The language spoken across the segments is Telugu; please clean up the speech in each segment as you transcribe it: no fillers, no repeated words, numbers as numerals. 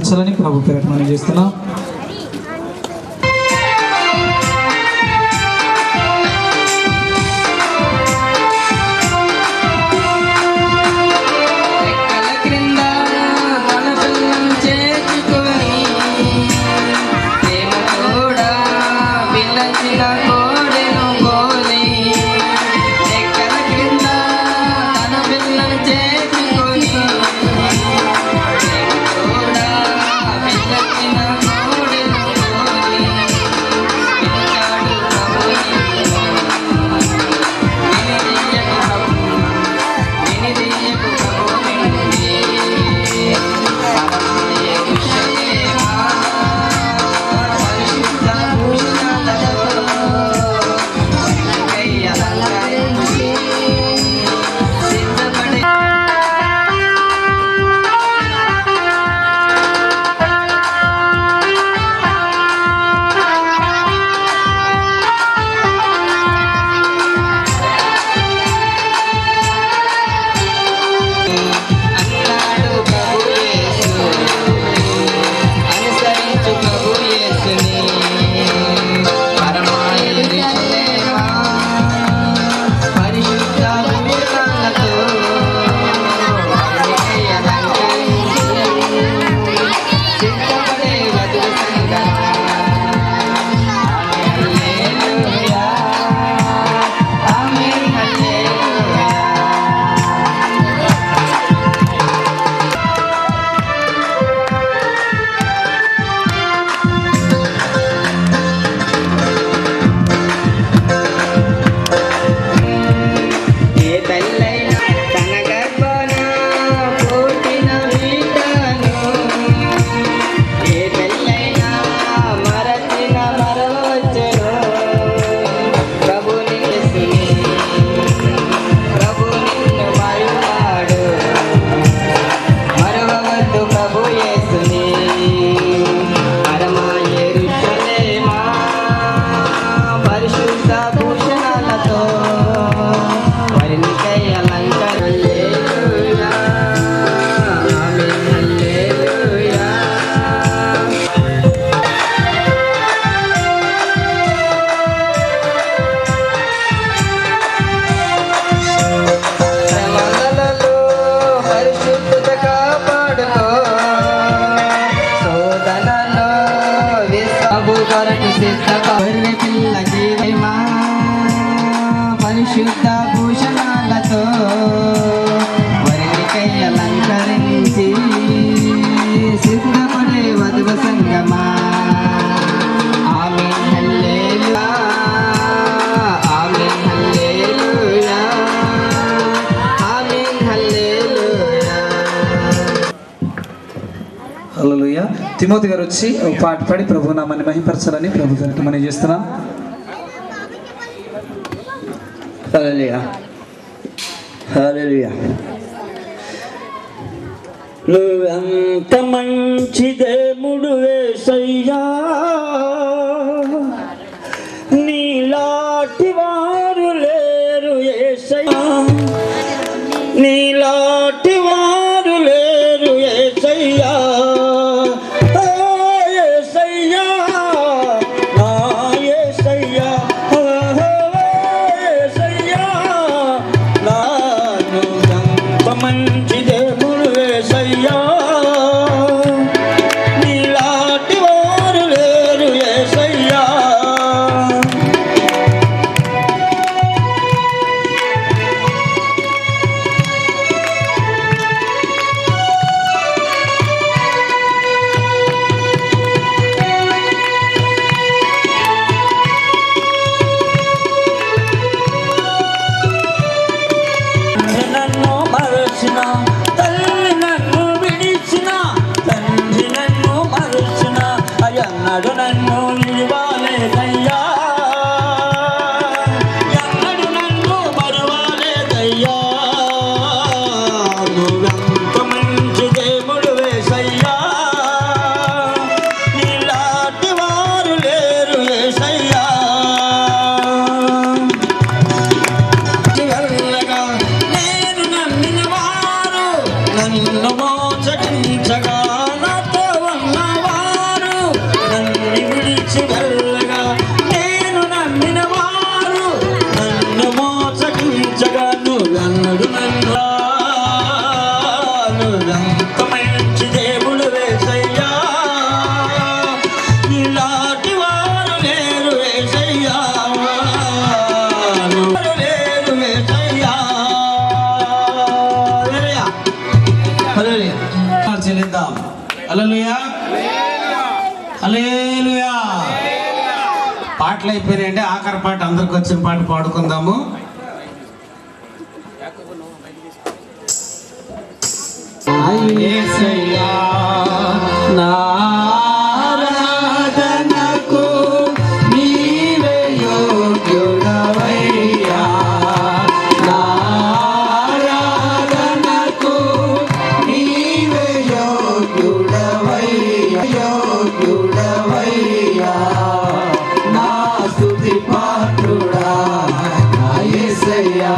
మహిమపరచాలని ప్రభు పేరట మనం చేస్తున్నాం. పరిశుద్ధ భూషణాలతో వరికై అలంకరించి సిద్ధపడే వధువ సంగమా. ఆమేన్ హల్లెలూయా, ఆమేన్ హల్లెలూయా, ఆమేన్ హల్లెలూయా. హల్లెలూయా. తిమోతి గారు వచ్చి ఒక పాట పాడి ప్రభు నామాన్ని మహిమపరచాలని ప్రభు పేరట మనం చేస్తున్నాం. హల్లెలూయా, హల్లెలూయా. నువ్వెంత మంచి దేవుడు యేసయ్యా, నీలాంటి వారు లేరు యేసయ్యా, నీలాంటి వారు లేరు యేసయ్యా. మంచి దేవుడు యేసయ్యా, నీలాంటి వారు లేరు యేసయ్యా. తల్లి నన్ను విడిచిన, తండ్రి నన్ను మరచిన, అయ్యన్నాడు నన్ను నిలవాలేదయ్యా, ఎన్నడు నన్ను మరువాలేదయ్యా. నువ్వెంత మంచి దేవుడు యేసయ్యా, నీలాంటి వారు లేరు యేసయ్యా. నన్ను మోచగించగా నాతో హల్లెలూయా హల్లెలూయా. పాటలు అయిపోయినాయండి. ఆఖరి పాట అందరికి వచ్చిన పాట పాడుకుందాము. యేసయ్యా నా ఆరాధనకు నీవే యోగ్యుడవయ్యా. నా ఆరాధనకు నీవే యోగ్యుడవయ్యా. నా స్తుతి పాత్రుడా నా యేసయ్యా.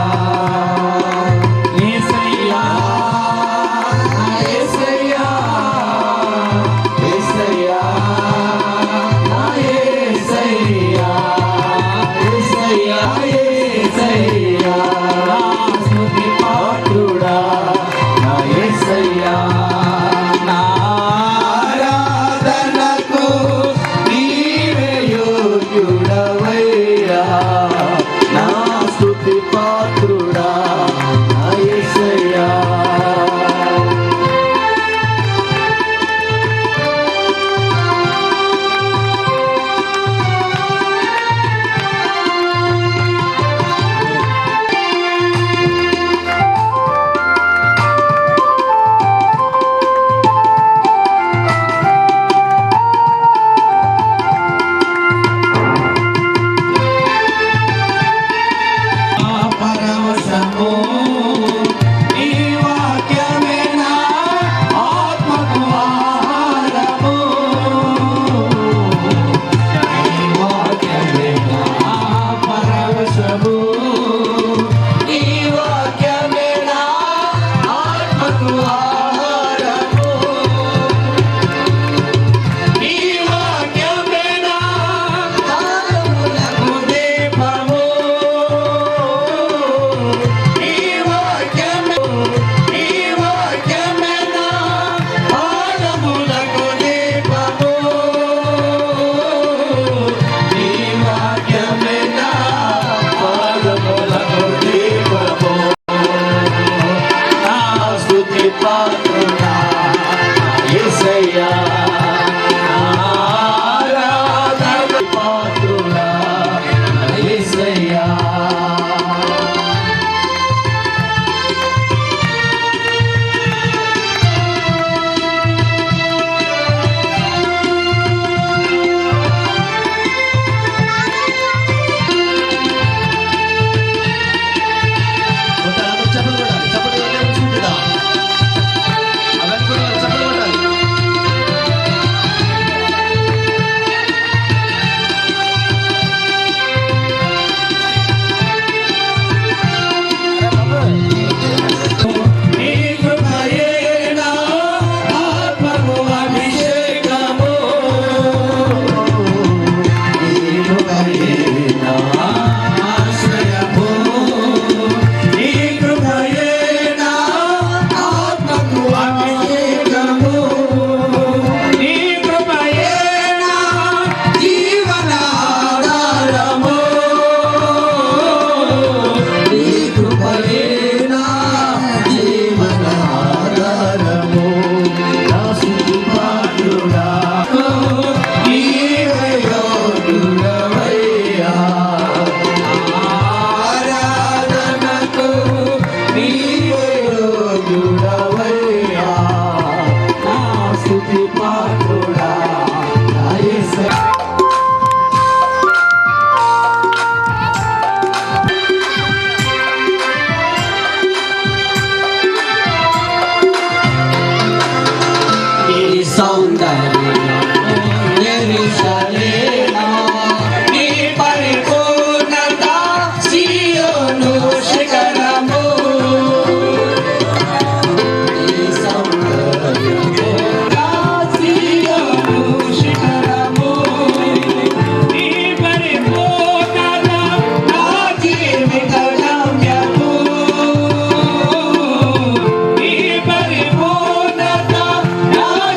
యేసయ్యా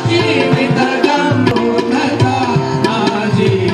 జీవిత గమ్మునత నా జీవిత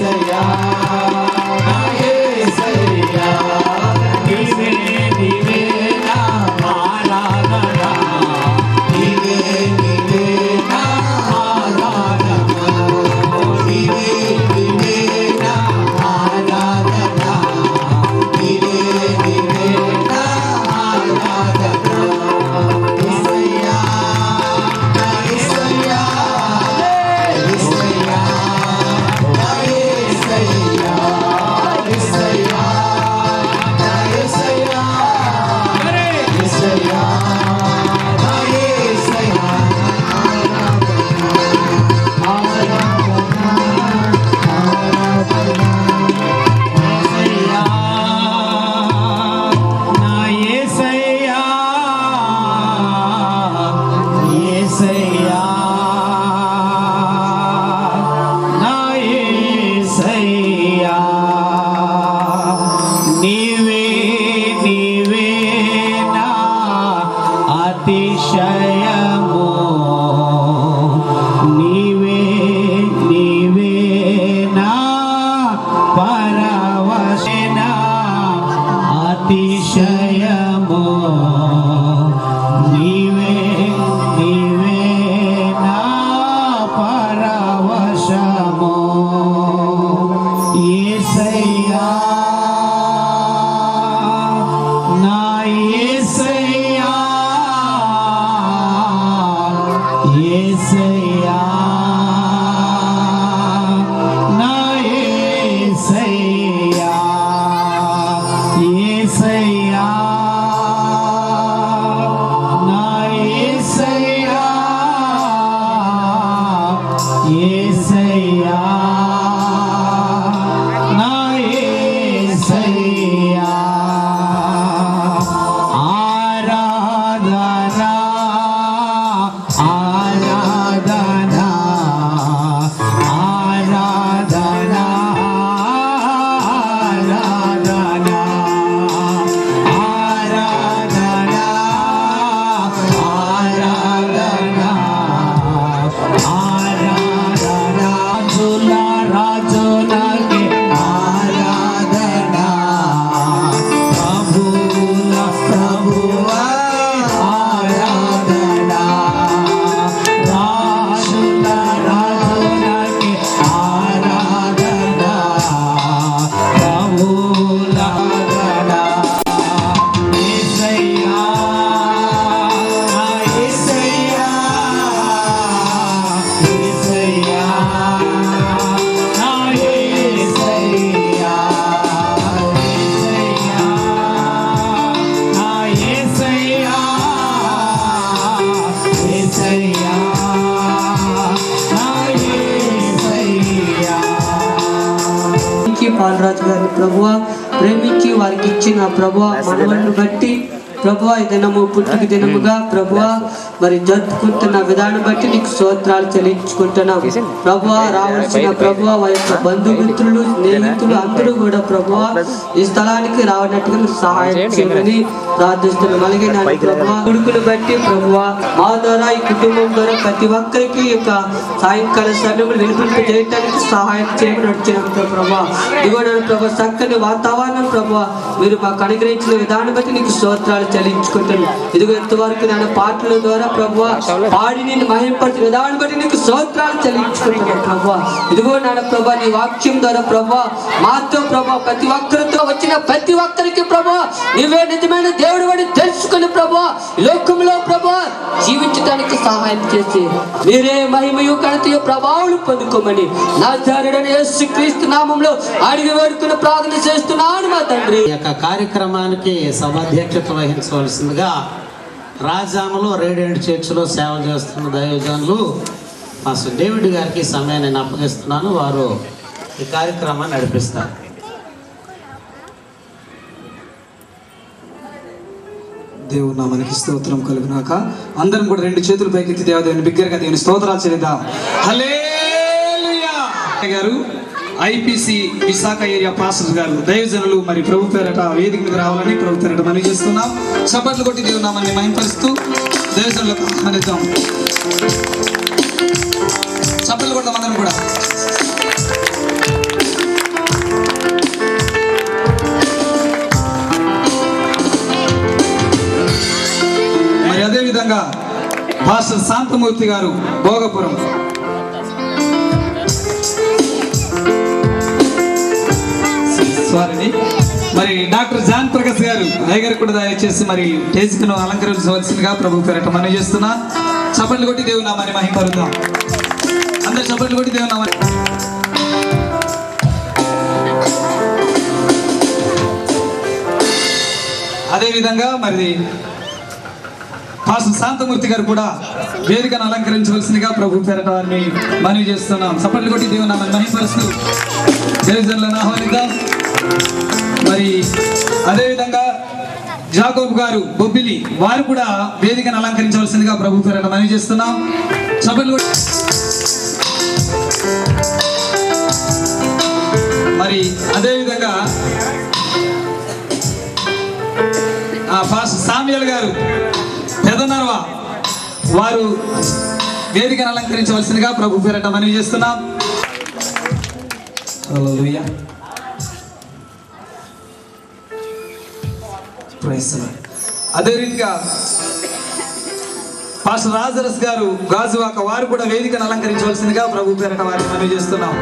యేసయ్యా నా యేసయ్యా నీవే నీవే నా ఆరాధన నీవే నీవే నా ఆరాధన నీవే నీవే నా ఆరాధన నీవే నీవే నా ఆరాధన యేసయ్యా నా యేసయ్యా యేసయ్యా నా యేసయ్యా యేసయ్యా నా యేసయ్యా యేసయ్యా నా యేసయ్యా నా యేసయ్యా యేసయ్యా నా యేసయ్యా నీవే నీవే నా అతిశయము నీవే నీవే నా పరవశన అతిశయము నీవే నీవే నా పరవశము యేసయ్యా నా యేసయ్యా యేసయ్యా నా యేసయ్యా యేసయ్యా నా యేసయ్యా యేసయ్యా నా యేసయ్యా ఆరాధన ఆరాధన ఆరాధన ఆరాధన ఆరాధన ఆరాధన ఆరాధన రాజుల రాజులకి ఆరాధన ప్రభువుల ప్రభువకి ఆరాధన రాజుల రాజులకి ఆరాధన ప్రభువుల ఆరాధన యేసయ్యా నా యేసయ్యా యేసయ్యా నా యేసయ్యా యేసయ్యా నా యేసయ్యా యేసయ్యా నా యేసయ్యా పాలరాజు గారిని ప్రభువా ప్రేమించి వారికి ఇచ్చిన ప్రభువా మనవలను బట్టి ప్రభువా ఈ దినము పుట్టుక దినముగా ప్రభువా మరి జరుపుకుంటున్న విధానం బట్టి నీకు స్తోత్రాలు చెల్లించుకుంటున్నాం ప్రభువా రావాల్సిన ప్రభువా వారి యొక్క బంధుమిత్రులు స్నేహితులు అందరూ కూడా ప్రభువా ఈ స్థలానికి రావడానికి నీకు సహాయం చేయమని ప్రార్థిస్తున్నాం. అలాగే నా ప్రభువా కొడుకును బట్టి ప్రభువా మా ద్వారా ఈ కుటుంబం ద్వారా ప్రతి ఒక్కరికి ఈ యొక్క సాయంకాల సమయంలో వినిపింప చేయడానికి సహాయం చేయమని వచ్చినాం ప్రభువా. ఇదిగో నన్ను ప్రభు చక్కని వాతావరణం ప్రభువా మీరు మాకు అనుగ్రహించిన విధానం బట్టి నీకు స్తోత్రాలు చెల్లించుకుంటాను. ఇదిగో ఎంతవరకు నేను పాటల ద్వారా ప్రభువా పాడి నేను మహింపరిచిన విధానం బట్టి నీకు స్తోత్రాలు చెల్లించుకుంటున్నాను ప్రభువా. ఇదిగో నాన్న ప్రభా నీ వాక్యం ద్వారా ప్రభువా మాతో ప్రభా ప్రతి ఒక్కరితో వచ్చిన ప్రతి ఒక్కరికి ప్రభువా నీవే నిజమైన దేవుడు అని తెలుసుకుని ప్రభువా లోకంలో ప్రభువా జీవించడానికి సహాయం చేసి మీరే మహిమయు ఘనతయు ప్రభావం పొందుకోమని నజరేయుడైన యేసుక్రీస్తు నామములో అడిగి వేడుకుని ప్రార్థన చేస్తున్నాను మా తండ్రి. ఈ యొక్క కార్యక్రమానికి సభాధ్యక్షత వహించవలసిందిగా రాజాములో రేడియంట్ చర్చిలో సేవ చేస్తున్న దైవజనులు మాస్టర్ డేవిడ్ గారికి ఈ సమయాన్ని నేను అప్పగిస్తున్నాను. వారు ఈ కార్యక్రమాన్ని నడిపిస్తారు. దేవుడు నామానికి స్తోత్రం కలుగునాక. అందరం కూడా రెండు చేతులు పైకెత్తి దేవదేవుని బిగ్గరగా దేవుని స్తోత్రాలు చెల్లిద్దాం. హల్లెలూయా గారు ఐపీసీ విశాఖ ఏరియా పాస్టర్ గారు దైవజనులు మరి ప్రభు పేరట వేదిక మీద రావాలని ప్రభు పేరట మనవి చేస్తున్నాం. చప్పట్లు కొట్టి దేవుని నామాన్ని మహింపరుస్తూ దైవజనులకు ఆహ్వానిద్దాం. చప్పట్లు కొడదాం అందరం కూడా. అదేవిధంగా పాస్టర్ శాంతమూర్తి గారు భోగపురం, సారీ మరి డాక్టర్ జాన్ ప్రకాష్ గారు అయ్యగారు కూడా దయచేసి మరి టేజ్ను అలంకరించవలసిందిగా ప్రభు పేరట మనవి చేస్తున్నా. చప్పట్లు కొట్టి దేవుని నామాన్ని మహిమపరుద్దాం. అందరు చప్పట్లు కొట్టి దేవుని నామాన్ని. అదేవిధంగా మరి పాస్టర్ శాంతమూర్తి గారు కూడా వేదికను అలంకరించవలసిందిగా ప్రభు పేరట వారిని మనవి చేస్తున్నాం. చప్పట్లు కొట్టి దేవుని నామాన్ని మహిమపరుస్తూ దైవజనులను ఆహ్వానిద్దాం. మరి అదేవిధంగా జాకోబ్ గారు బొబ్బిలి వారు కూడా వేదికను అలంకరించవలసిందిగా ప్రభు పేరట మనవి చేస్తున్నాం. చప్పట్లు కొట్టి మరి అదేవిధంగా పాస్టర్ సామ్యుయల్ గారు పెదనర్వ వారు వేదికను అలంకరించవలసిందిగా ప్రభు పేరట మనవి చేస్తున్నాం. హల్లెలూయా. అదే రీతిగా పాస్టర్ రాజరస్ గారు గాజువాక వారు కూడా వేదికను అలంకరించవలసిందిగా ప్రభు పేరట వారిని మనవి చేస్తున్నాం.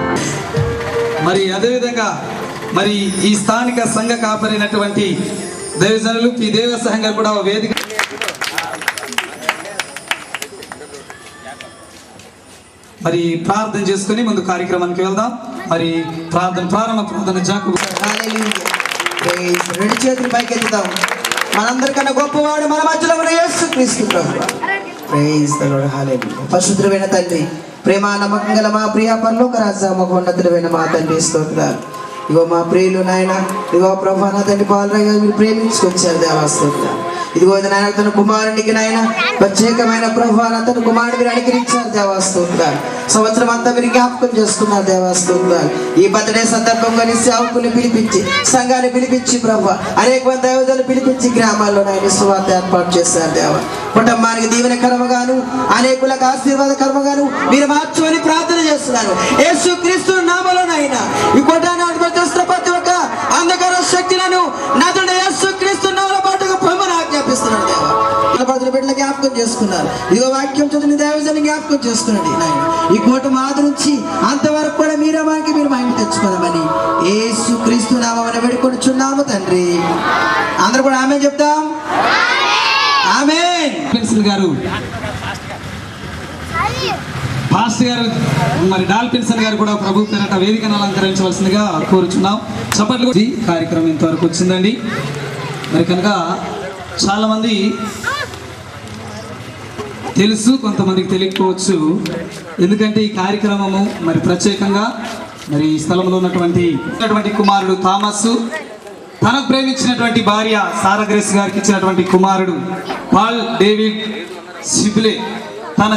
మరి అదేవిధంగా మరి ఈ స్థానిక సంఘ కాపరైనటువంటి దైవజనులు పి దేవసహం గారు కూడా వేదిక మరి ప్రార్థన చేసుకుని ముందు కార్యక్రమానికి వెళ్దాం. మరి ప్రారంభ ప్రార్థన జాకు రెండు చేతులు పైకెత్తుతాం. మనందరికన్నా గొప్పవాడు మన మధ్యలో ఉన్న యేసుక్రీస్తు ప్రభువా. Praise the Lord. హల్లెలూయా. పరిశుద్ధుడైన తండ్రి, ప్రేమ నమ్మకం గల మా ప్రియ పరలోక రాజా, మహోన్నతుడైన మా తండ్రి స్తోత్రాలు. ఇగో మా ప్రియులు నాయన, ఇగో ప్రభా నా తండ్రి పాలరాగా మీరు ప్రేమించుకొచ్చారు దేవా స్తోత్రాలు. ఇదిగో నాయన తన కుమారునికి నాయన ప్రత్యేకమైన ప్రభా నా తన కుమారుడు మీరు అనుకరించారు దేవా స్తోత్రాలు. సంవత్సరం అంతా మీరు జ్ఞాపకం చేసుకున్నారు దేవా స్తోత్రాలు. ఈ బర్త్డే సందర్భంగా నీ సేవకుని పిలిపించి సంఘాన్ని పిలిపించి ప్రభా అనేక మంది దైవజనులు పిలిపించి గ్రామాల్లో నాయన సువార్త ఏర్పాటు చేశారు దేవా. కుటుంబానికి దీవెన కర్మగాను అనేకులకు ఆశీర్వాద కర్మగాను మీరు మార్చమని ప్రార్థన చేస్తున్నాను యేసుక్రీస్తు నామములోనైనా. ఈ కొట్టాన్ని అనుమతిస్తున్న ప్రతి ఒక్క అంధకార శక్తులను నదుడు యేసుక్రీస్తు నామములో పాటుగా పొమ్మని ఆజ్ఞాపిస్తున్నాను దేవా. బిడ్డలు జ్ఞాపకం చేసుకున్నారు. ఇదిగో వాక్యం చదివిన దైవజనులు జ్ఞాపకం చేసుకున్నాడు నాయన. ఈ కూటమి ఆది నుంచి అంతవరకు కూడా మీరే మనకి మీరు మహిమ తెచ్చుకోదామని యేసుక్రీస్తు నామమున వేడుకొనుచున్నాము తండ్రి. అందరూ కూడా ఆమేన్ చెప్తాం. ఆమేన్. పెన్సిల్ గారు పాస్టర్ గారు మరి డాల్పిన్సన్ గారు కూడా ప్రభు పేరట వేదికను అలంకరించవలసిందిగా కోరుచున్నాం. చప్పట్లు కార్యక్రమం ఇంతవరకు వచ్చిందండి. మరి కనుక చాలామంది తెలుసు, కొంతమందికి తెలియకపోవచ్చు. ఎందుకంటే ఈ కార్యక్రమము మరి ప్రత్యేకంగా మరి ఈ స్థలంలో ఉన్నటువంటి కుమారుడు థామస్, తనకు ప్రేమించినటువంటి భార్య సారాగ్రేస్ గారికి ఇచ్చినటువంటి కుమారుడు పాల్ డేవిడ్ సిబ్లే తన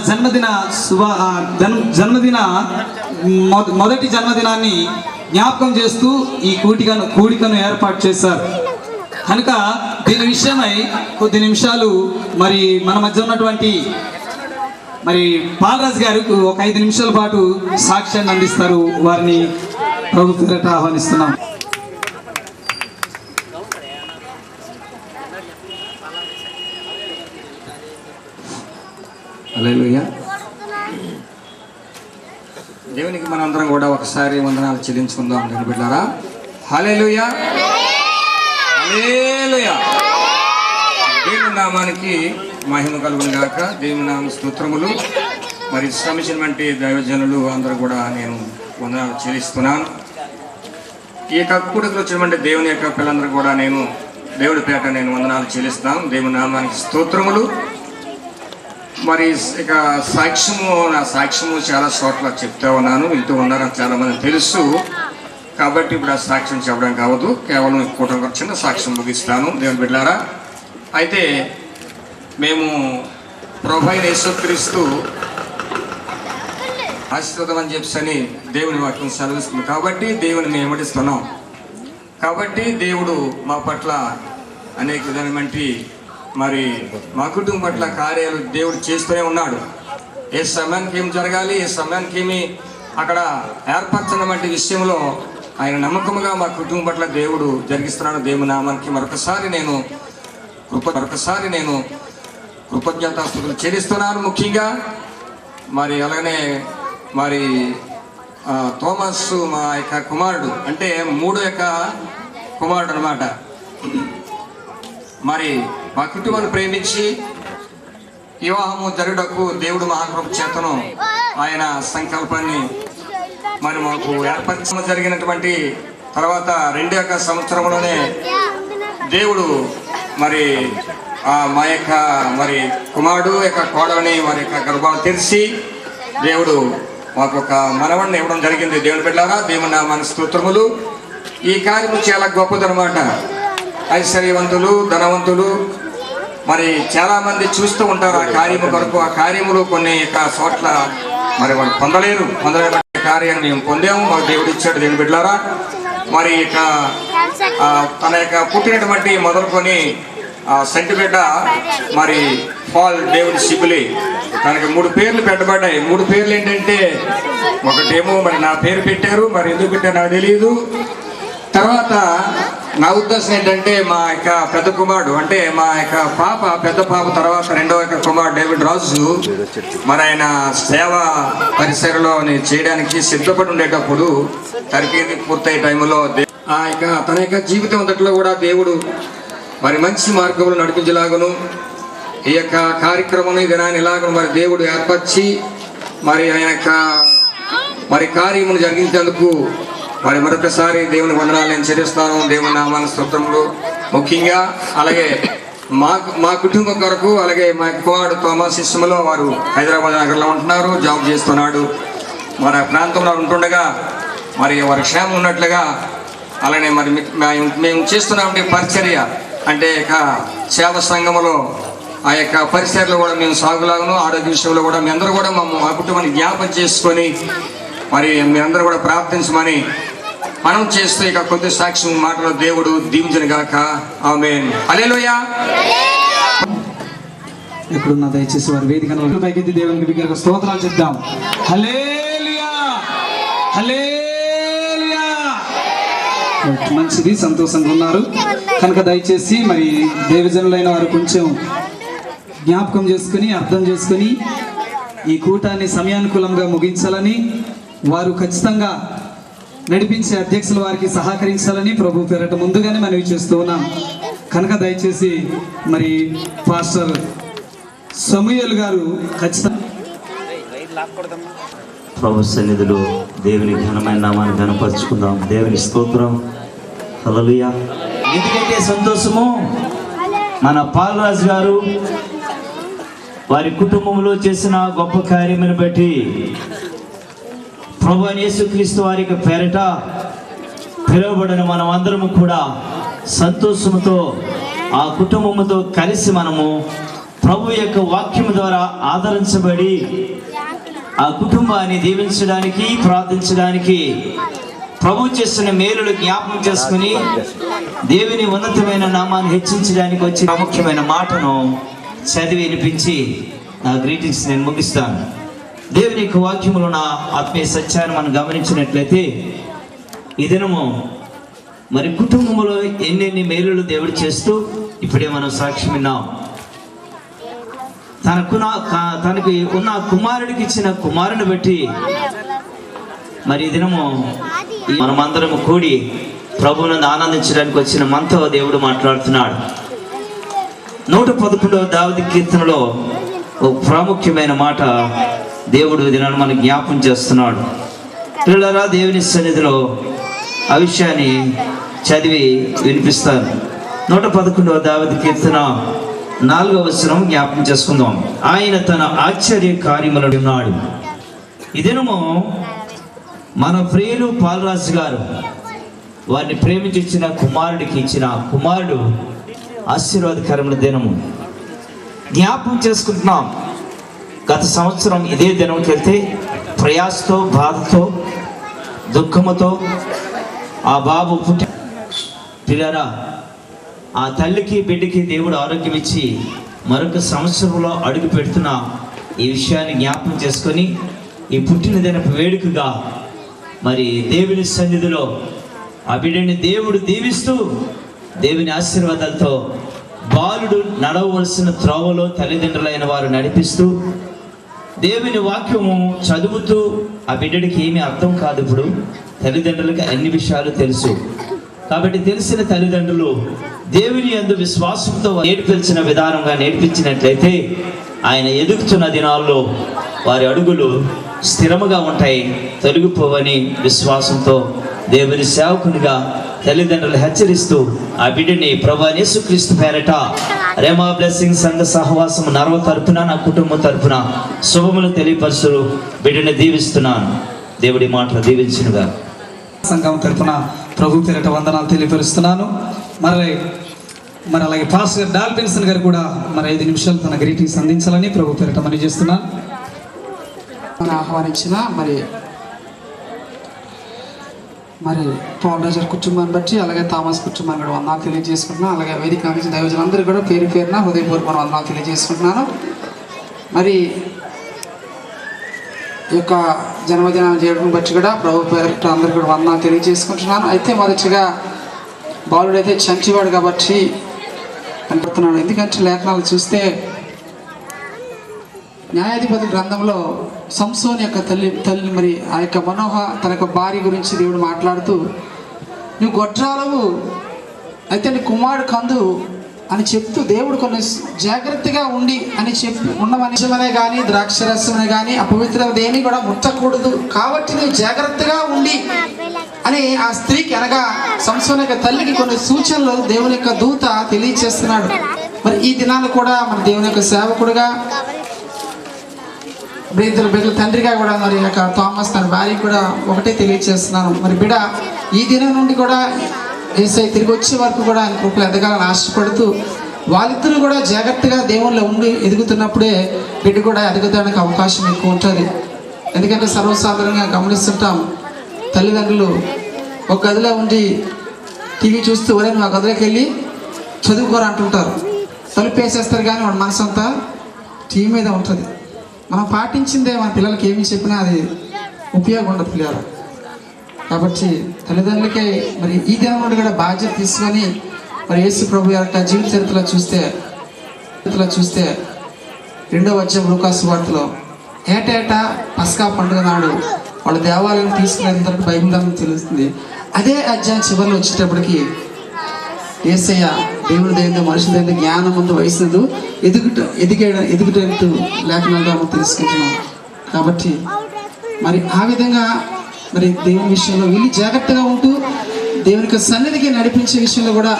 మొదటి జన్మదినాన్ని జ్ఞాపకం చేస్తూ ఈ కూడికను ఏర్పాటు చేశారు. కనుక దీని విషయమై కొద్ది నిమిషాలు మరి మన మధ్య ఉన్నటువంటి మరి పాలరాజు గారు ఒక 5 నిమిషాల పాటు సాక్ష్యాన్ని అందిస్తారు. వారిని ప్రభు పేరట ఆహ్వానిస్తున్నాం. హల్లెలూయా. దేవునికి మనందరం కూడా ఒకసారి వందనాలు చెల్లించుకుందాం నేను బిడ్డారా. హల్లెలూయా, హల్లెలూయా. దేవుని నామానికి మహిమ కలుగును గాక. దేవుని నామ స్తోత్రములు. మరి శ్రమించినటువంటి దైవజనులు అందరూ కూడా నేను వందనాలు చెల్లిస్తున్నాను. ఈ యొక్క కూడికలో వచ్చినటువంటి దేవుని యొక్క పిల్లలందరూ కూడా నేను దేవుడి పేట నేను వందనాలు చెల్లిస్తాను. దేవుని నామానికి స్తోత్రములు. మరి ఇక నా సాక్ష్యము చాలా చోట్ల చెప్తా ఉన్నాను, వింటూ ఉన్నారని చాలామంది తెలుసు. కాబట్టి ఇప్పుడు ఆ సాక్ష్యం చెప్పడం కావద్దు, కేవలం కూటమి చిన్న సాక్ష్యం ముగిస్తాను దేవుని బిడ్డలారా. అయితే మేము ప్రభువైన యేసుక్రీస్తు ఆశీర్వాదం అని చెప్పని దేవుని వాక్యం సెలవిస్తుంది. కాబట్టి దేవుని మేము వెంబడిస్తున్నాం. కాబట్టి దేవుడు మా పట్ల అనేక విధమైనటువంటి మరి మా కుటుంబం పట్ల కార్యాలు దేవుడు చేస్తూనే ఉన్నాడు. ఏ సమయానికి ఏం జరగాలి, ఏ సమయానికి ఏమి అక్కడ ఏర్పరచినటువంటి విషయంలో ఆయన నమ్మకముగా మా కుటుంబం పట్ల దేవుడు జరిగిస్తున్నాడు. దేవుని నామానికి మరొకసారి నేను కృతజ్ఞతాస్తుతులు చెల్లిస్తున్నాను. ముఖ్యంగా మరి అలాగనే మరి థోమస్ మా యొక్క కుమారుడు, అంటే మూడో యొక్క కుమారుడు అనమాట. మరి మా కుటుంబాన్ని ప్రేమించి వివాహము జరుగుటకు దేవుడు మహాకృప చేతను ఆయన సంకల్పాన్ని మరి మాకు ఏర్పరచడం జరిగినటువంటి తర్వాత 2వ సంవత్సరంలోనే దేవుడు మరి మా యొక్క మరి కుమారుడు యొక్క కోడలని వారి యొక్క గర్భాలు తెరిచి దేవుడు మాకు ఒక మనవడిని ఇవ్వడం జరిగింది. దేవుని బిడ్డలారా, దేవుని నామానికి స్తోత్రములు. ఈ కార్యము చాలా గొప్పదనమాట. ఐశ్వర్యవంతులు, ధనవంతులు మరి చాలా మంది చూస్తూ ఉంటారు ఆ కార్యము కొరకు. ఆ కార్యములు కొన్ని చోట్ల మరి వాళ్ళు పొందలేరు కార్యాన్ని మేము పొందాము. మాకు దేవుడు ఇచ్చాడు. దేవుని బిడ్డలారా, మరి తన యొక్క పుట్టినటువంటి మొదలుకొని సంటి బిడ్డ మరి పాల్ డేవిడ్ సిబిలి, తనకి 3 పేర్లు పెట్టబడ్డాయి. 3 పేర్లు ఏంటంటే, ఒకటేమో మరి నా పేరు పెట్టారు, మరి ఎందుకు పెట్టారు నాకు తెలియదు. తర్వాత నా ఉద్దేశం ఏంటంటే, మా యొక్క పెద్ద కుమారుడు అంటే మా యొక్క పెద్ద పాప తర్వాత 2వ యొక్క కుమారుడు డేవిడ్ రాజు మరి ఆయన సేవా పరిసరలో చేయడానికి సిద్ధపడి ఉండేటప్పుడు తరగతి పూర్తయ్యే టైంలో తన యొక్క జీవితం అంతట్లో కూడా దేవుడు మరి మంచి మార్గంలో నడిపించలాగను ఈ యొక్క కార్యక్రమం దినాన్ని ఇలాగను మరి దేవుడు ఏర్పరిచి మరి ఆయన యొక్క మరి కార్యమును జరిగించేందుకు మరి మరొకసారి దేవుని వందనాలు నేను చెల్లిస్తాను. దేవుని నామాన స్తోత్రములు. ముఖ్యంగా అలాగే మా కుటుంబం కొరకు, అలాగే మా కుమారుడు థోమస్ శిష్యులో వారు హైదరాబాద్ నగరంలో ఉంటున్నారు, జాబ్ చేస్తున్నాడు. మరి ఆ ప్రాంతంలో ఉంటుండగా మరి వారి క్షేమం ఉన్నట్లుగా అలానే మరి మేము చేస్తున్నామంటే పరిచర్య అంటే సేవ సంఘములో ఆ యొక్క పరిసరలో కూడా మేము సాగులాగను ఆరోగ్య విషయంలో కూడా మీ అందరూ కూడా మా కుటుంబాన్ని జ్ఞాపం చేసుకొని మరి మీ అందరూ కూడా ప్రార్థించమని మనం చేస్తూ ఇక కొద్ది సాక్ష్యం మాటలో దేవుడు దీవించును గాక. ఆమేన్. హల్లెలూయా. ఎప్పుడున్నా దయచేసి వారి వేదికను పైకెత్తి దేవునికి బిగ్గరగా స్తోత్రాలు చెప్దాం. హల్లెలూయా, హల్లెలూయా. మంచిది, సంతోషంగా ఉన్నారు కనుక దయచేసి మరి దేవజనులైన వారు కొంచెం జ్ఞాపకం చేసుకుని అర్థం చేసుకుని ఈ కూటాన్ని సమయానుకూలంగా ముగించాలని, వారు ఖచ్చితంగా నడిపించే అధ్యక్షుల వారికి సహకరించాలని ప్రభు పేరట ముందుగానే మనవి చేస్తూ ఉన్నాం. కనుక దయచేసి మరి పాస్టర్ సమూయేల్ గారు ఖచ్చితంగా ప్రభు సన్నిధిలో దేవుని ఘనమైన నామాన్ని ఘనపరుచుకుందాం. దేవుని స్తోత్రం. హల్లెలూయా. ఎందుకంటే సంతోషము మన పాలరాజు గారు వారి కుటుంబంలో చేసిన గొప్ప కార్యమును బట్టి ప్రభు యేసుక్రీస్తు వారి పేరిట పిలువబడిన మనం అందరము కూడా సంతోషముతో ఆ కుటుంబముతో కలిసి మనము ప్రభు యొక్క వాక్యం ద్వారా ఆదరించబడి ఆ కుటుంబాన్ని దీవించడానికి, ప్రార్థించడానికి, ప్రభు చేసిన మేలులు జ్ఞాపకం చేసుకుని దేవుని ఉన్నతమైన నామాన్ని హెచ్చించడానికి వచ్చి ప్రాముఖ్యమైన మాటను చదివి వినిపించి నా గ్రీటింగ్స్ నేను ముగిస్తాను. దేవుని యొక్క వాక్యములో నా ఆత్మీయ సత్యాన్ని మనం గమనించినట్లయితే ఈ దినము మరి కుటుంబంలో ఎన్నెన్ని మేలులు దేవుడు చేస్తూ ఇప్పుడే మనం సాక్ష్యం విన్నాం. తనకి ఉన్న కుమారుడికి ఇచ్చిన కుమారుని బట్టి మరి ఈ దినము మనమందరము కూడి ప్రభువును ఆనందించడానికి వచ్చిన మనతో దేవుడు మాట్లాడుతున్నాడు. 111వ దావీదు కీర్తనలో ఒక ప్రాముఖ్యమైన మాట దేవుడు దినాన్ని మనకు జ్ఞాపం చేస్తున్నాడు. పిల్లరా, దేవుని సన్నిధిలో ఆ విషయాన్ని చదివి వినిపిస్తాను. 111వ దావీదు కీర్తన 4వ వచనం జ్ఞాపకం చేసుకుందాం. ఆయన తన ఆశ్చర్య కార్యములను ఉన్నాడు. ఈ దినము మన ప్రియులు పాలరాజు గారు వారిని ప్రేమించి ఇచ్చిన కుమారుడికి ఇచ్చిన కుమారుడు ఆశీర్వాదకరమైన దినము జ్ఞాపకం చేసుకుంటున్నాం. గత సంవత్సరం ఇదే దినంకి వెళ్తే ప్రయాసతో, బాధతో, దుఃఖముతో ఆ బాబు పుట్టి పిల్లరా ఆ తల్లికి బిడ్డకి దేవుడు ఆరోగ్యం ఇచ్చి మరొక సంవత్సరంలో అడుగు పెడుతున్న ఈ విషయాన్ని జ్ఞాపకం చేసుకొని ఈ పుట్టిన దినపు వేడుకగా మరి దేవుని సన్నిధిలో ఆ బిడ్డని దేవుడు దీవిస్తూ దేవుని ఆశీర్వాదాలతో బాలుడు నడవవలసిన త్రోవలో తల్లిదండ్రులైన వారు నడిపిస్తూ దేవుని వాక్యము చదువుతూ ఆ బిడ్డడికి ఏమీ అర్థం కాదు. ఇప్పుడు తల్లిదండ్రులకి అన్ని విషయాలు తెలుసు కాబట్టి తెలిసిన తల్లిదండ్రులు దేవుని యందు విశ్వాసంతో నేర్పించిన విధానంగా నేర్పించినట్లయితే ఆయన ఎదుగుతున్న దినాల్లో వారి అడుగులు స్థిరముగా ఉంటాయి, తొలగిపోవని విశ్వాసంతో దేవుని సేవకునిగా తల్లిదండ్రులు హెచ్చరిస్తూ ఆ బిడ్డని ప్రభువా యేసుక్రీస్తు పేరట రేమా బ్లెస్సింగ్ సంఘ సహవాసం నర్వ తరపున నా కుటుంబం తరపున శుభములు తెలియపరుస్తూ బిడ్డని దీవిస్తున్నాను. దేవుడి మాటలు దీవించినగా సంఘం తరపున ప్రభు పేరట వందనాలు తెలియపరుస్తున్నాను. మరి అలాగే పాస్టర్ డాల్ఫిన్సన్ గారు కూడా 5 నిమిషాలు తన గ్రీటింగ్స్ అందించాలని ప్రభు పేరట మనవి చేస్తున్నాను. ఆహ్వానించిన మరి పాల్ రాజర్ కుటుంబాన్ని బట్టి అలాగే థామస్ కుటుంబాన్ని కూడా వందనాలు తెలియజేసుకుంటున్నాను. అలాగే వేదిక అందించిన దైవజనులందరూ కూడా పేరు పేరున హృదయపూర్వక వందనాలు తెలియజేసుకుంటున్నాను. మరి ఈ యొక్క జన్మదినాన్ని చేయడం బట్టి కూడా ప్రభు పేరిట అందరికీ కూడా వందనాలు తెలియజేసుకుంటున్నాను. అయితే మొదటిగా బాలుడైతే చంటివాడు కాబట్టి కనపడుతున్నాడు. ఎందుకంటే లేఖనాలు చూస్తే న్యాయాధిపతి గ్రంథంలో సంసోన్ యొక్క తల్లి మరి ఆ యొక్క మనోహ తన యొక్క భార్య గురించి దేవుడు మాట్లాడుతూ నువ్వు గొడ్రాలవు అయితే నీ కుమారుడు కందు అని చెప్తూ దేవుడు కొన్ని జాగ్రత్తగా ఉండి అని చెప్పి ఉన్న మనిషిమనే కానీ ద్రాక్షరసమనే కానీ అపవిత్ర దేని కూడా ముట్టకూడదు కాబట్టి నువ్వు జాగ్రత్తగా ఉండి అని ఆ స్త్రీకి అనగా సంసోన్ యొక్క తల్లికి కొన్ని సూచనలు దేవుని యొక్క దూత తెలియచేస్తున్నాడు. మరి ఈ దినాలు కూడా మన దేవుని యొక్క సేవకుడుగా ఇద్దరు బిడ్డల తండ్రిగా కూడా మరి యొక్క థామస్ తన భార్య కూడా ఒకటే తెలియజేస్తున్నాను. మరి బిడ్డ ఈ దినం నుండి కూడా యేసయ్య తిరిగి వచ్చే వరకు కూడా ఆయన కృపలు ఎదగాలని ఆశపడుతూ వాళ్ళిద్దరూ కూడా జాగ్రత్తగా దేవుళ్ళలో ఉండి ఎదుగుతున్నప్పుడే బిడ్డ కూడా ఎదగడానికి అవకాశం ఎక్కువ ఉంటుంది. ఎందుకంటే సర్వసాధారణంగా గమనిస్తుంటాం, తల్లిదండ్రులు ఒక గదిలో ఉండి టీవీ చూస్తూ ఒరే నువ్వు ఆ గదిలోకి వెళ్ళి చదువుకోరా అంటుంటారు. తలుపు వేసేస్తారు కానీ వాడి మనసు అంతా టీవీ మీద ఉంటుంది. మనం పాటించిందే మన పిల్లలకి ఏమి చెప్పినా అది ఉపయోగం ఉండదు పిల్లలు. కాబట్టి తల్లిదండ్రులకే మరి ఈ దినం నుండి కూడా బాధ్యత తీసుకొని మరి యేసు ప్రభు యొక్క జీవిత చరిత్రలో చూస్తే 2వ అధ్యాయం లూకాసు వార్తలో ఏటేటా పస్కా పండుగ నాడు వాళ్ళు దేవాలయం తీసుకునేంత బైబిల్ అని తెలుస్తుంది. అదే అధ్యాయం చివరిలో వచ్చేటప్పటికి యేసయ్య దేవుని దైవంతో మనుషుల దగ్గర జ్ఞానం ముందు వయసుదు ఎదుగుటట్టు లేఖనాలుగా మనం తెలుసుకుంటున్నాం. కాబట్టి మరి ఆ విధంగా మరి దేవుని విషయంలో వీళ్ళు జాగ్రత్తగా ఉంటూ దేవుని యొక్క సన్నిధికి నడిపించే విషయంలో కూడా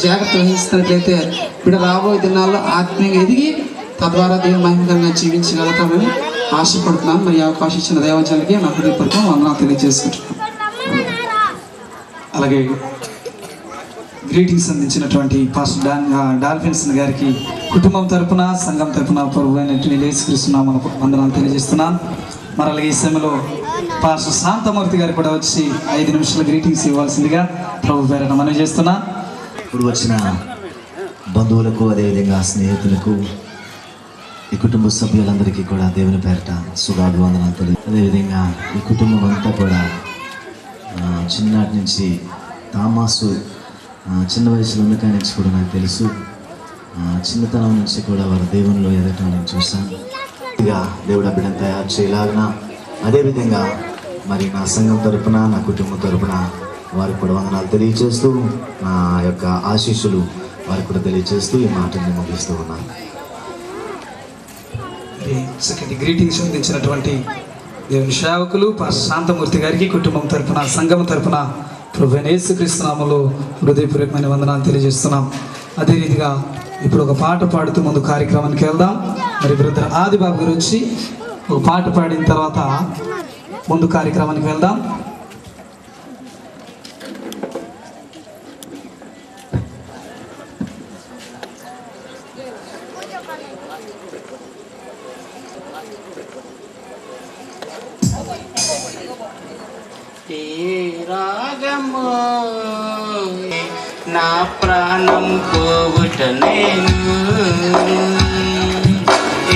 జాగ్రత్త వహిస్తున్నట్లయితే ఇప్పుడు రాబోయే దినాల్లో ఆత్మీయంగా ఎదిగి తద్వారా దేవుని మహిమకరంగా జీవించగలుగుతామని ఆశపడుతున్నాను. మరి అవకాశం ఇచ్చిన దైవజనులకి నా హృదయపూర్వక వందనాలు తెలియజేసుకుంటున్నాను. అలాగే గ్రీటింగ్స్ అందించినటువంటి పాస్టర్ డాల్ఫిన్సన్ గారికి కుటుంబం తరపున సంఘం తరపున ప్రభు అయినటువంటి యేసుక్రీస్తు నామమున వందనాలు తెలియజేస్తున్నాను. మరి అలాగే ఈ సమయంలో పాస్టర్ శాంతమూర్తి గారు కూడా వచ్చి 5 నిమిషాల గ్రీటింగ్స్ ఇవ్వాల్సిందిగా ప్రభు పేరట మనవి చేస్తున్నా. ఇప్పుడు వచ్చిన బంధువులకు అదేవిధంగా స్నేహితులకు ఈ కుటుంబ సభ్యులందరికీ కూడా దేవుని పేరట శుభాభివందనాలు తెలియదు. అదేవిధంగా ఈ కుటుంబం అంతా కూడా చిన్ననాటి నుంచి థామసు చిన్న వయసులో ఉండకాయ నుంచి కూడా నాకు తెలుసు. చిన్నతనం నుంచి కూడా వారు దేవునిలో ఎదగటం నేను చూశాను. ఇక దేవుడు బిడ్డను తయారు చేయలాగిన అదేవిధంగా మరి నా సంఘం తరపున నా కుటుంబం తరపున వారికి కూడా వందనాలు తెలియజేస్తూ నా యొక్క ఆశీస్సులు వారికి కూడా తెలియజేస్తూ ఈ మాటని ముగిస్తూ ఉన్నాను. చక్కటి గ్రీటింగ్స్ అందించినటువంటి దేవుని సేవకులు పాస్టర్ శాంతమూర్తి గారికి కుటుంబం తరపున సంఘం తరపున ప్రభువైన యేసుక్రీస్తు నామములో హృదయపూర్వకమైన వందనాలు తెలియజేస్తున్నాం. అదే రీతిగా ఇప్పుడు ఒక పాట పాడుతూ ముందు కార్యక్రమానికి వెళ్దాం. మరి బ్రదర్ ఆదిబాబు గారు వచ్చి ఒక పాట పాడిన తర్వాత ముందు కార్యక్రమానికి వెళ్దాం. రాగము నా ప్రాణం పోవుట నేను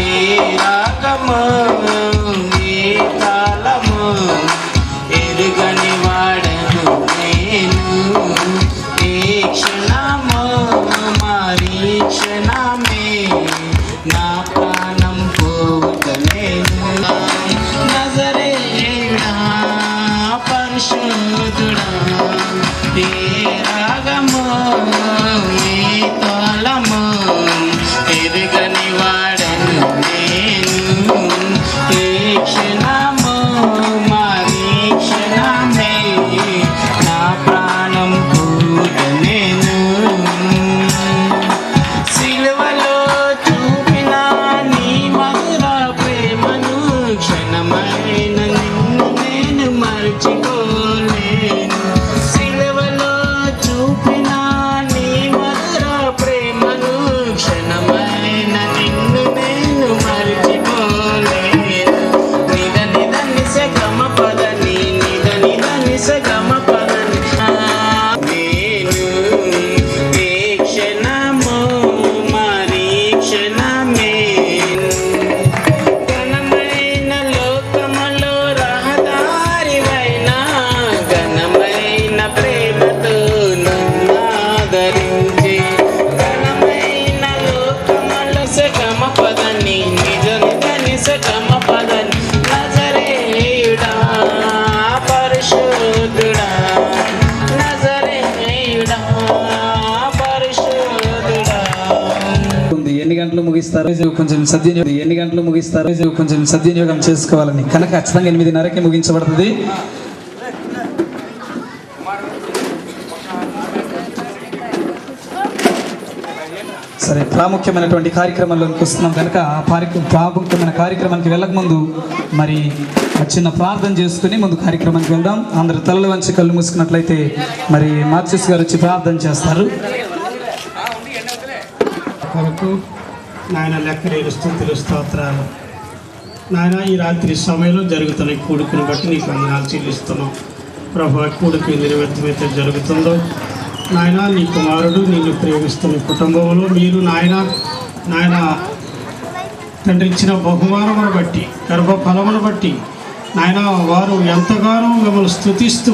ఏ రాగము ఏ తాళము ఎరుగని వాడను నేను ఏ క్షణము మారి కొంచెం సద్వినియోగం ఎన్ని గంటలు ముగిస్తారు కొంచెం సద్వినియోగం చేసుకోవాలని కనుక ఖచ్చితంగా 8:30కి ముగించబడుతుంది. సరే, ప్రాముఖ్యమైనటువంటి కార్యక్రమంలోకి వస్తున్నాం కనుక ప్రాముఖ్యమైన కార్యక్రమానికి వెళ్ళక ముందు మరి చిన్న ప్రార్థన చేసుకుని ముందు కార్యక్రమానికి వెళ్దాం. అందరు తలలు వంచి కళ్ళు మూసుకున్నట్లయితే మరి మార్చిస్ గారు వచ్చి ప్రార్థన చేస్తారు. కొరకు నాయన లెక్కలేని స్తుతులు స్తోత్రాలు నాయన, ఈ రాత్రి సమయంలో జరుగుతున్న ఈ కూడుకుని బట్టి నీకు వందనాలు చెల్లిస్తున్నాం ప్రభు. కూడుకు నిర్వర్తమైతే జరుగుతుందో నాయన, నీ కుమారుడు నిన్ను ప్రేమిస్తున్న కుటుంబంలో మీరు నాయన తండ్రి ఇచ్చిన బహుమానమును బట్టి గర్భఫలమును బట్టి నాయన వారు ఎంతగానో మిమ్మల్ని స్తుతిస్తూ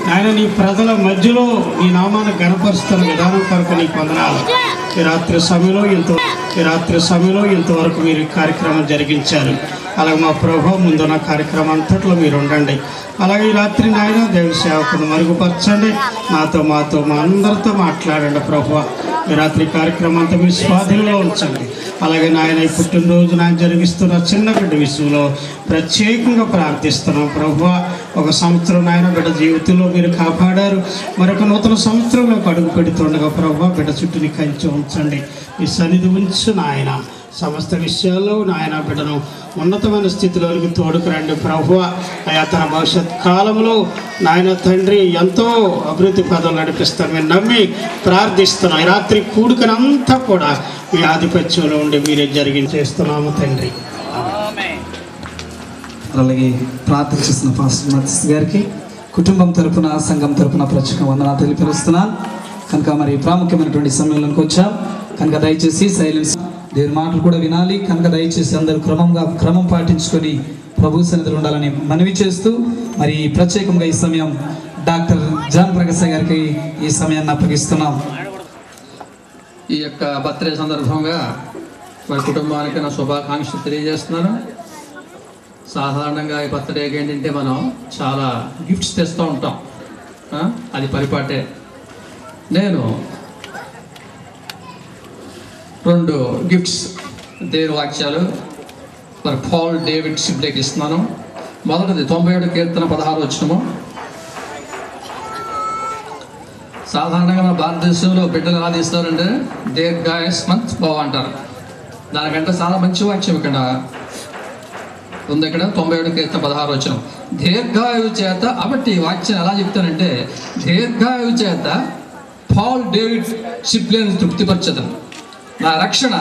నాయన నీ ప్రజల మధ్యలో నీ నామాన్ని గణపరుస్తున్న విధానం కొరకు నీకు వందనాలు. ఈ రాత్రి సమయంలో ఇంతవరకు మీరు ఈ కార్యక్రమం జరిగించారు. అలాగే మా ప్రభు ముందున్న కార్యక్రమం అంతట్లో మీరు ఉండండి. అలాగే ఈ రాత్రి నాయన దేవుని సేవకును మరుగుపరచండి. మాతో మా అందరితో మాట్లాడండి ప్రభు. ఈ రాత్రి కార్యక్రమం అంతా మీ స్వాధీనంలో ఉంచండి. అలాగే నాయన ఈ పుట్టినరోజు నాయన జరిగిస్తున్న చిన్న బిడ్డ విషయంలో ప్రత్యేకంగా ప్రార్థిస్తున్నాం ప్రభు. ఒక సంవత్సరం నాయన బిడ్డ జీవితంలో మీరు కాపాడారు. మరొక నూతన సంవత్సరంలో అడుగు పెడుతుండగా ప్రభు బిడ్డ చుట్టూని కంచి ఉంచండి. ఈ సన్నిధి ఉంచు నాయన. సమస్త విషయాల్లో నాయన బిడ్డను ఉన్నతమైన స్థితిలోనికి తోడుకు రండి ప్రభువా. అయా తన భవిష్యత్ కాలంలో నాయన తండ్రి ఎంతో అభివృద్ధి పదవులు నడిపిస్తాను మేము నమ్మి ప్రార్థిస్తున్నాం. ఈ రాత్రి కూడుకనంతా కూడా మీ ఆధిపత్యంలో ఉండి మీరే చేస్తున్నాము తండ్రి. అలాగే ప్రార్థన చేస్తున్న పాస్టర్ మత్స్ గారికి కుటుంబం తరపున సంఘం తరపున ప్రత్యేక వందనాలు తెలియపరుస్తున్నాను. కనుక మరి ప్రాముఖ్యమైనటువంటి సమయంలోకి వచ్చాం కనుక దయచేసి సైలెన్స్, దేవుని మాటలు కూడా వినాలి కనుక దయచేసి అందరూ క్రమం పాటించుకొని ప్రభు సన్నిధిలో ఉండాలని మనవి చేస్తూ మరి ప్రత్యేకంగా ఈ సమయం డాక్టర్ జాన్ ప్రకాశ్ గారికి ఈ సమయాన్ని అప్పగిస్తున్నాం. ఈ యొక్క బర్త్డే సందర్భంగా మరి కుటుంబానికి నా శుభాకాంక్షలు తెలియజేస్తున్నాను. సాధారణంగా ఈ బర్త్డేకి ఏంటంటే మనం చాలా గిఫ్ట్స్ తెస్తూ ఉంటాం, అది పరిపాటే. నేను 2 గిఫ్ట్స్ దేవుని వాక్యాలు మరి పాల్ డేవిడ్ సిబ్లేకి ఇస్తున్నాను. మొదటిది 97 కీర్తన 16 వచనము. సాధారణంగా మన భారతదేశంలో బిడ్డలు ఎలా తీస్తారంటే దీర్ఘాయుష్మంత్ భవ అంటారు. దానికంటే చాలా మంచి వాక్యం ఇక్కడ ఉంది. ఇక్కడ 97 కీర్తన 16 వచనం. దీర్ఘాయువు చేత, కాబట్టి ఈ వాక్యం ఎలా చెప్తానంటే దీర్ఘాయువు చేత పాల్ డేవిడ్ సిబ్లేని తృప్తిపరచదు, నా రక్షణ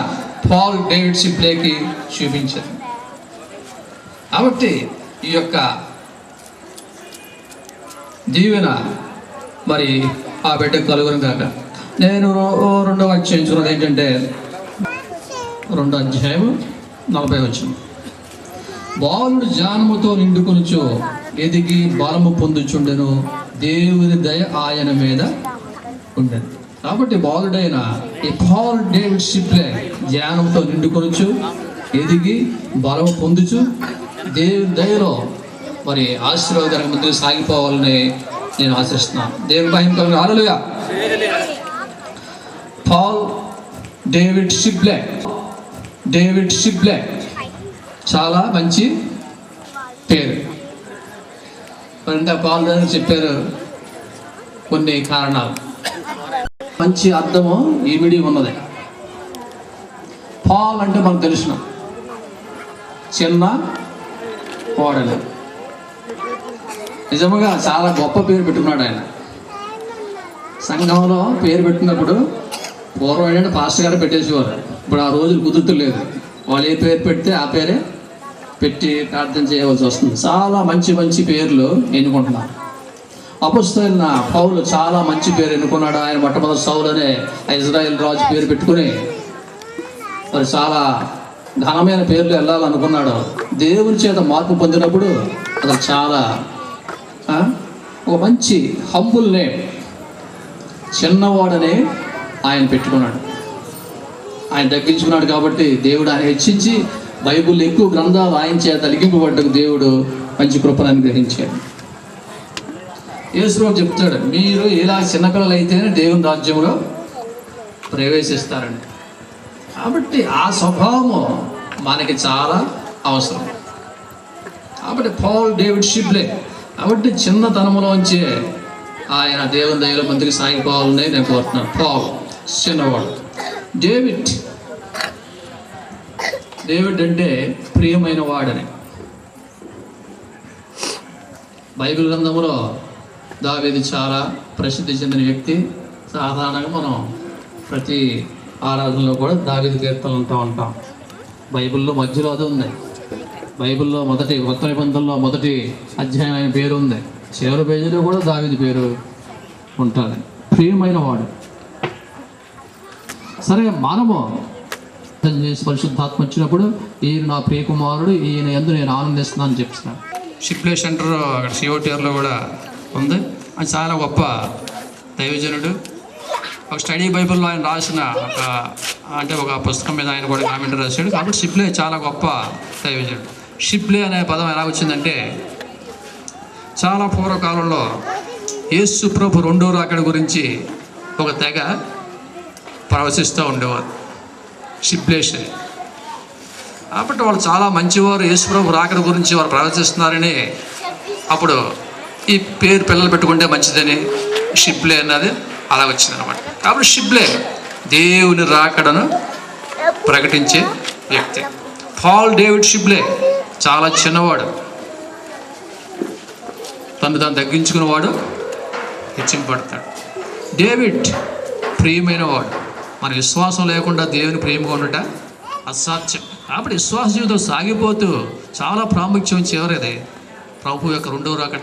పాల్ డేవిడ్ సిబ్లేకి చూపించదు. కాబట్టి ఈ యొక్క దీవెన మరి ఆ బిడ్డకు కలుగును కాక. నేను 2వ వాక్యం ఎంచుకున్నది ఏంటంటే 2వ అధ్యాయం 40 వచనం. బాలుడు జ్ఞానముతో నిండుకొనుచు ఎదిగి బలము పొందుచుండెను, దేవుని దయ ఆయన మీద ఉండేది. కాబట్టి బాలుడైన ఈ పాల్ డేవిడ్ సిబ్లే జ్ఞానంతో నిండుకొనుచు ఎదిగి బలము పొందుచు దేవుని దయలో మరి ఆశీర్వాదానికి ముందుకు సాగిపోవాలని నేను ఆశిస్తున్నాను. దేవుని మహిమ హల్లెలూయా. పాల్ డేవిడ్ సిబ్లే చాలా మంచి పేరు. అంటే పాల్ డేవిడ్ చెప్పారు కొన్ని కారణాలు, మంచి అర్థము ఈవిడి ఉన్నది. పాల్ అంటే మనకు తెలుసు చిన్న ఓడలు. నిజంగా చాలా గొప్ప పేరు పెట్టుకున్నాడు ఆయన. సంఘంలో పేరు పెట్టినప్పుడు పూర్వం ఏంటంటే పాస్టర్ గారు పెట్టేసేవారు. ఇప్పుడు ఆ రోజులు కుదురుతులేదు. వాళ్ళు ఏ పేరు పెడితే ఆ పేరే పెట్టి ప్రార్థన చేయవలసి వస్తుంది. చాలా మంచి మంచి పేర్లు ఎన్నుకుంటున్నారు. అపొస్తలుడైన పౌలు చాలా మంచి పేరు ఎన్నుకున్నాడు. ఆయన మొట్టమొదటి సౌలు అనే ఇజ్రాయెల్ రాజు పేరు పెట్టుకుని మరి చాలా ఘనమైన పేర్లు వెళ్ళాలనుకున్నాడు. దేవుని చేత మార్పు పొందినప్పుడు అతను చాలా ఒక మంచి హంబుల్ నేమ్, చిన్నవాడని ఆయన పెట్టుకున్నాడు. ఆయన తగ్గించుకున్నాడు కాబట్టి దేవుడు ఆయన హెచ్చించి బైబిల్ ఎక్కువ గ్రంథాలు ఆయన చేత లిఖింపబడ్డకు దేవుడు మంచి కృపను అనుగ్రహించాడు. యేసు చెప్తాడు, మీరు ఇలా చిన్నపిల్లలు అయితేనే దేవుని రాజ్యంలో ప్రవేశిస్తారండి. కాబట్టి ఆ స్వభావము మనకి చాలా అవసరం. కాబట్టి పాల్ డేవిడ్ షిప్లే కాబట్టి చిన్నతనంలోంచే ఆయన దేవుని దయలో ముందుకు సాగిపోవాలని నేను కోరుతున్నాను. పాల్ చిన్నవాడు. డేవిడ్ అంటే ప్రియమైన వాడని. బైబిల్ గ్రంథంలో దావీదు చాలా ప్రసిద్ధి చెందిన వ్యక్తి. సాధారణంగా మనం ప్రతి ఆరాధనలో కూడా దావీదు కీర్తనలు అంటూ ఉంటాం. బైబిల్లో మధ్యలో అది ఉంది. బైబిల్లో కొత్త నిబంధనలో మొదటి అధ్యాయం ఆయన పేరు ఉంది. చివరి పేజీలో కూడా దావీదు పేరు ఉంటుంది. ప్రియమైన వాడు. సరే, మనము పరిశుద్ధాత్మ వచ్చినప్పుడు ఈయన నా ప్రియకుమారుడు, ఈయన యందు నేను ఆనందిస్తున్నాను అని చెప్తున్నాను. షిప్లే సెంటర్ అక్కడ సిఓటీఆర్లో కూడా ఉంది. అది చాలా గొప్ప దైవజనుడు. ఒక స్టడీ బైబిల్లో ఆయన రాసిన ఒక పుస్తకం మీద ఆయన కూడా కామెంట్ రాశాడు. కాబట్టి షిప్లే చాలా గొప్ప దైవజనుడు. షిప్లే అనే పదం ఎలా వచ్చిందంటే, చాలా పూర్వకాలంలో యేసు ప్రభు రెండో రాకడ గురించి ఒక తెగ ప్రవశిస్తూ ఉండేవారు, షిప్లేష్. కాబట్టి వాళ్ళు చాలా మంచివారు, యేసు ప్రభు రాకడ గురించి వారు ప్రవచిస్తున్నారని అప్పుడు ఈ పేరు పిల్లలు పెట్టుకుంటే మంచిదని షిప్లే అన్నది అలా వచ్చిందనమాట. కాబట్టి షిప్లే దేవుని రాకడను ప్రకటించే వ్యక్తి. పాల్ డేవిడ్ షిప్లే చాలా చిన్నవాడు, తను తగ్గించుకునేవాడు, హెచ్చింపబడతాడు. డేవిడ్ ప్రియమైన వాడు. మన విశ్వాసం లేకుండా దేవుని ప్రేమగా ఉండట అసాధ్యం. కాబట్టి విశ్వాస జీవితం సాగిపోతూ చాలా ప్రాముఖ్యం చివరిది ప్రభు యొక్క రెండవ రాకడ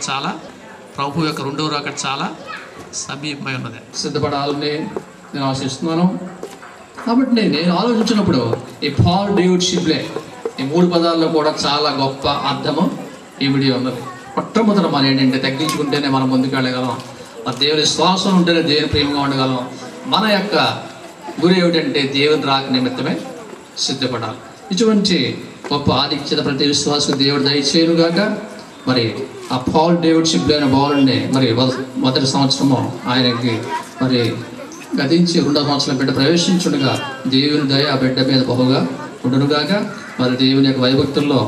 చాలా సమీపమై ఉన్నది. సిద్ధపడాలని నేను ఆశిస్తున్నాను. కాబట్టి నేను ఆలోచించినప్పుడు ఈ పాల్ డేవిడ్ షిప్లే ఈ 3 పదాల్లో కూడా చాలా గొప్ప అర్థము ఇమిడి ఉన్నది. మొట్టమొదట మనం ఏంటంటే, తగ్గించుకుంటేనే మనం ముందుకు వెళ్ళగలం. మన దేవుని విశ్వాసం ఉంటేనే దేవుని ప్రేమగా ఉండగలం. మన యొక్క గురి ఏమిటంటే దేవుని రాక నిమిత్తమే సిద్ధపడాలి. ఇటువంటి గొప్ప ఆధిక్యత ప్రతి విశ్వాసం దేవుడు దయచేయునుగాక. మరి ఆ పాల్ డేవిడ్ షిప్లే అనే బాలుడిని మరి మొదటి సంవత్సరము ఆయనకి మరి గతించి 2వ సంవత్సరం బిడ్డ ప్రవేశించుండగా దేవుని దయ ఆ బిడ్డ మీద బహుగా ఉండునుగాక. మరి దేవుని యొక్క వైభక్తుల్లో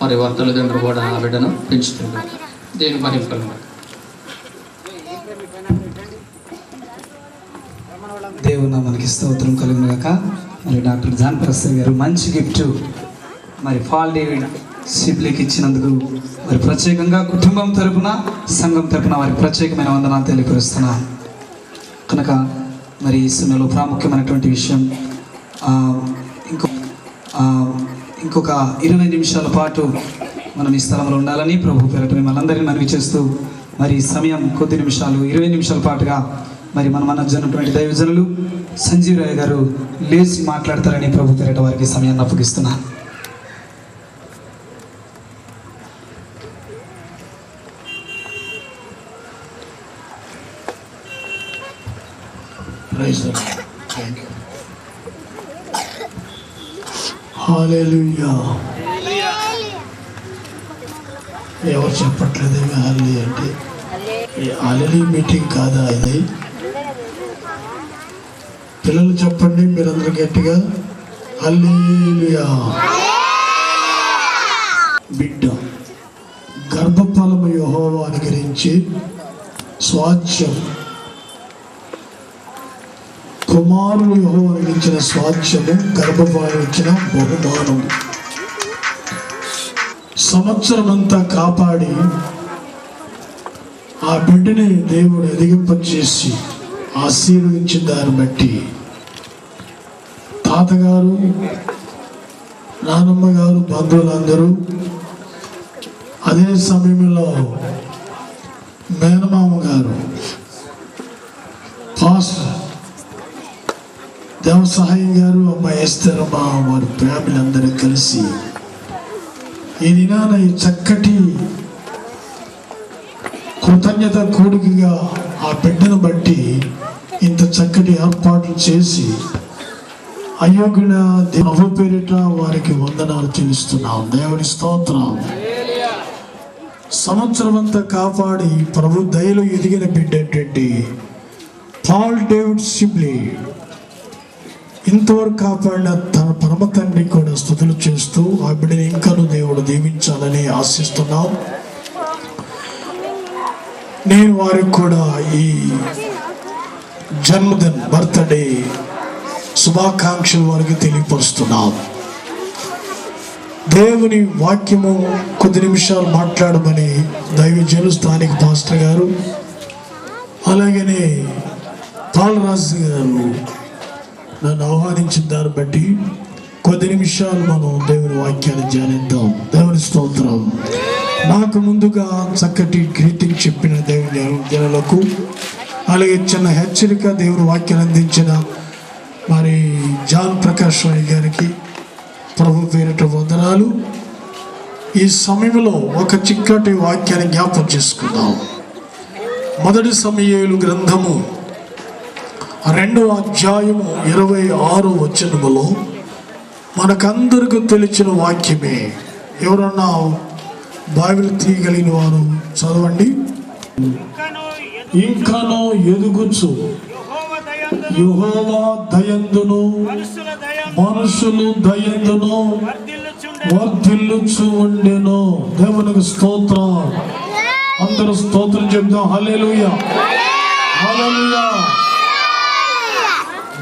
మరి వారి తల్లిదండ్రులు కూడా ఆ బిడ్డను పెంచుతున్నారు. దేవుని మహిమ కలుగును. దేవుని మనకి స్తోత్రం కలుగునుగాక. మరి డాక్టర్ జాన్ ప్రసాద్ గారు మంచి గిఫ్ట్ మరి పాల్ డేవిడ్ షిప్లేకి ఇచ్చినందుకు మరి ప్రత్యేకంగా కుటుంబం తరపున, సంఘం తరపున వారికి ప్రత్యేకమైన వందనాలు తెలియపరుస్తున్నాను. కనుక మరి ఈ సమయంలో ప్రాముఖ్యమైనటువంటి విషయం, ఇంకొక 20 నిమిషాల పాటు మనం ఈ స్థలంలో ఉండాలని ప్రభు పేరట మిమ్మల్ని అందరినీ మనవి చేస్తూ, మరి సమయం కొద్ది నిమిషాలు 20 నిమిషాల పాటుగా మరి మన ఉన్నటువంటి దైవజనులు సంజీవరాయ్ గారు లేచి మాట్లాడతారని ప్రభు పేరట వారికి సమయాన్ని అప్పగిస్తున్నాను. హల్లెలూయా. ఎవరు చెప్పట్లేదు హల్లెలూయా అంటే? హల్లెలూయా మీటింగ్ కాదా ఇది? పిల్లలు చెప్పండి మీరందరూ గట్టిగా హల్లెలూయా. బిడ్డ గర్భఫలము యెహోవా అనుగ్రహించి స్వాస్థ్యం, కుమారులు యెహోవా అనుగ్రహించిన స్వాస్థ్యము, గర్భఫలం ఇచ్చిన బహుమానం. సంవత్సరం అంతా కాపాడి ఆ బిడ్డని దేవుడు ఎదిగింపచేసి ఆశీర్వదించిన దాన్ని బట్టి తాతగారు, నానమ్మ గారు, బంధువులందరూ, అదే సమయంలో మేనమామ గారు, పాస్టర్ దేవసహాయం గారు, అమ్మాయి ఎస్తరమ్మ, వారి ఫ్యామిలీ అందరూ కలిసి ఈ దినాన ఈ చక్కటి కృతజ్ఞత కూడికగా ఆ బిడ్డను బట్టి ఇంత చక్కటి ఏర్పాట్లు చేసి అయోగ్యుల ప్రభు పేరిట వారికి వందనాలు చెల్లిస్తున్నాం. దేవుని స్తోత్రం. సంవత్సరం అంతా కాపాడి ప్రభు దయలో ఎదిగిన బిడ్డ ఏంటంటే పాల్ డేవిడ్ షిప్లే. ఇంతవరకు కాపాడిన తన పరమ తండ్రి కూడా స్తుతులు చేస్తూ ఆ బిడ్డని ఇంకనూ దేవుడు దీవించాలని ఆశిస్తున్నాం. నేను వారికి కూడా ఈ జన్మదిన బర్త్డే శుభాకాంక్షలు వారికి తెలియపరుస్తున్నాం. దేవుని వాక్యము కొద్ది నిమిషాలు మాట్లాడమని దైవజనులు స్థానిక పాస్టర్ గారు అలాగనే పాలరాజు గారు నన్ను ఆహ్వానించిన దాన్ని బట్టి కొద్ది నిమిషాలు మనం దేవుని వాక్యాన్ని ధ్యానిద్దాం. దేవుని స్తోత్రం. నాకు ముందుగా చక్కటి గ్రీటింగ్ చెప్పిన దేవుని జనులకు అలాగే చిన్న హెచ్చరిక దేవుని వాక్యాన్ని అందించిన మరి జాన్ ప్రకాష్ రాయ్ గారికి ప్రభు పేరిట వందనాలు. ఈ సమయంలో ఒక చిక్కటి వాక్యాన్ని జ్ఞాపకం చేసుకుందాం. మొదటి సమూయేలు గ్రంథము 2వ అధ్యాయము 26వ వచనములో మనకందరికీ తెలిసిన వాక్యమే. ఎవరన్నా బైబిల్ తీయగలిగిన వారు చదవండి. ఇంకనో ఎదుగుచు యెహోవా దయందును మనుషులు దయందును వర్ధిల్లుచు ఉండెను. దేవునికి స్తోత్రం. అందరూ స్తోత్రం చెప్దాం. హల్లెలూయా, హల్లెలూయా.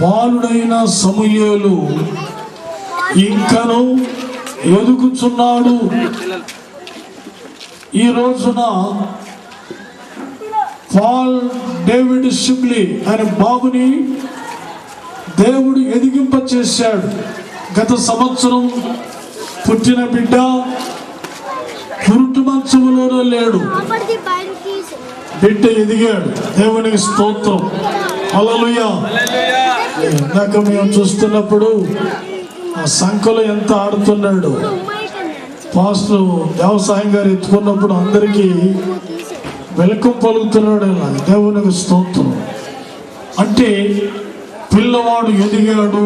బాలుడైన సమూయేలు ఇంకను ఎదుగుచున్నాడు. ఈ రోజున పాల్ డేవిడ్ సిబ్లీ అనే బాబుని దేవుడు ఎదిగింప చేశాడు. గత సంవత్సరం పుట్టిన బిడ్డ పురుటు మంచంలోనే లేడు, బిడ్డ ఎదిగాడు. దేవునికి స్తోత్రం. హల్లెలూయా. ఇందాక మేము చూస్తున్నప్పుడు ఆ సంఖలో ఎంత ఆడుతున్నాడు. పాస్టర్ వ్యవసాయం గారు ఎత్తుకున్నప్పుడు అందరికీ వెల్కమ్ పలుకుతున్నాడు. దేవునికి స్తోత్రం. అంటే పిల్లవాడు ఎదిగాడు.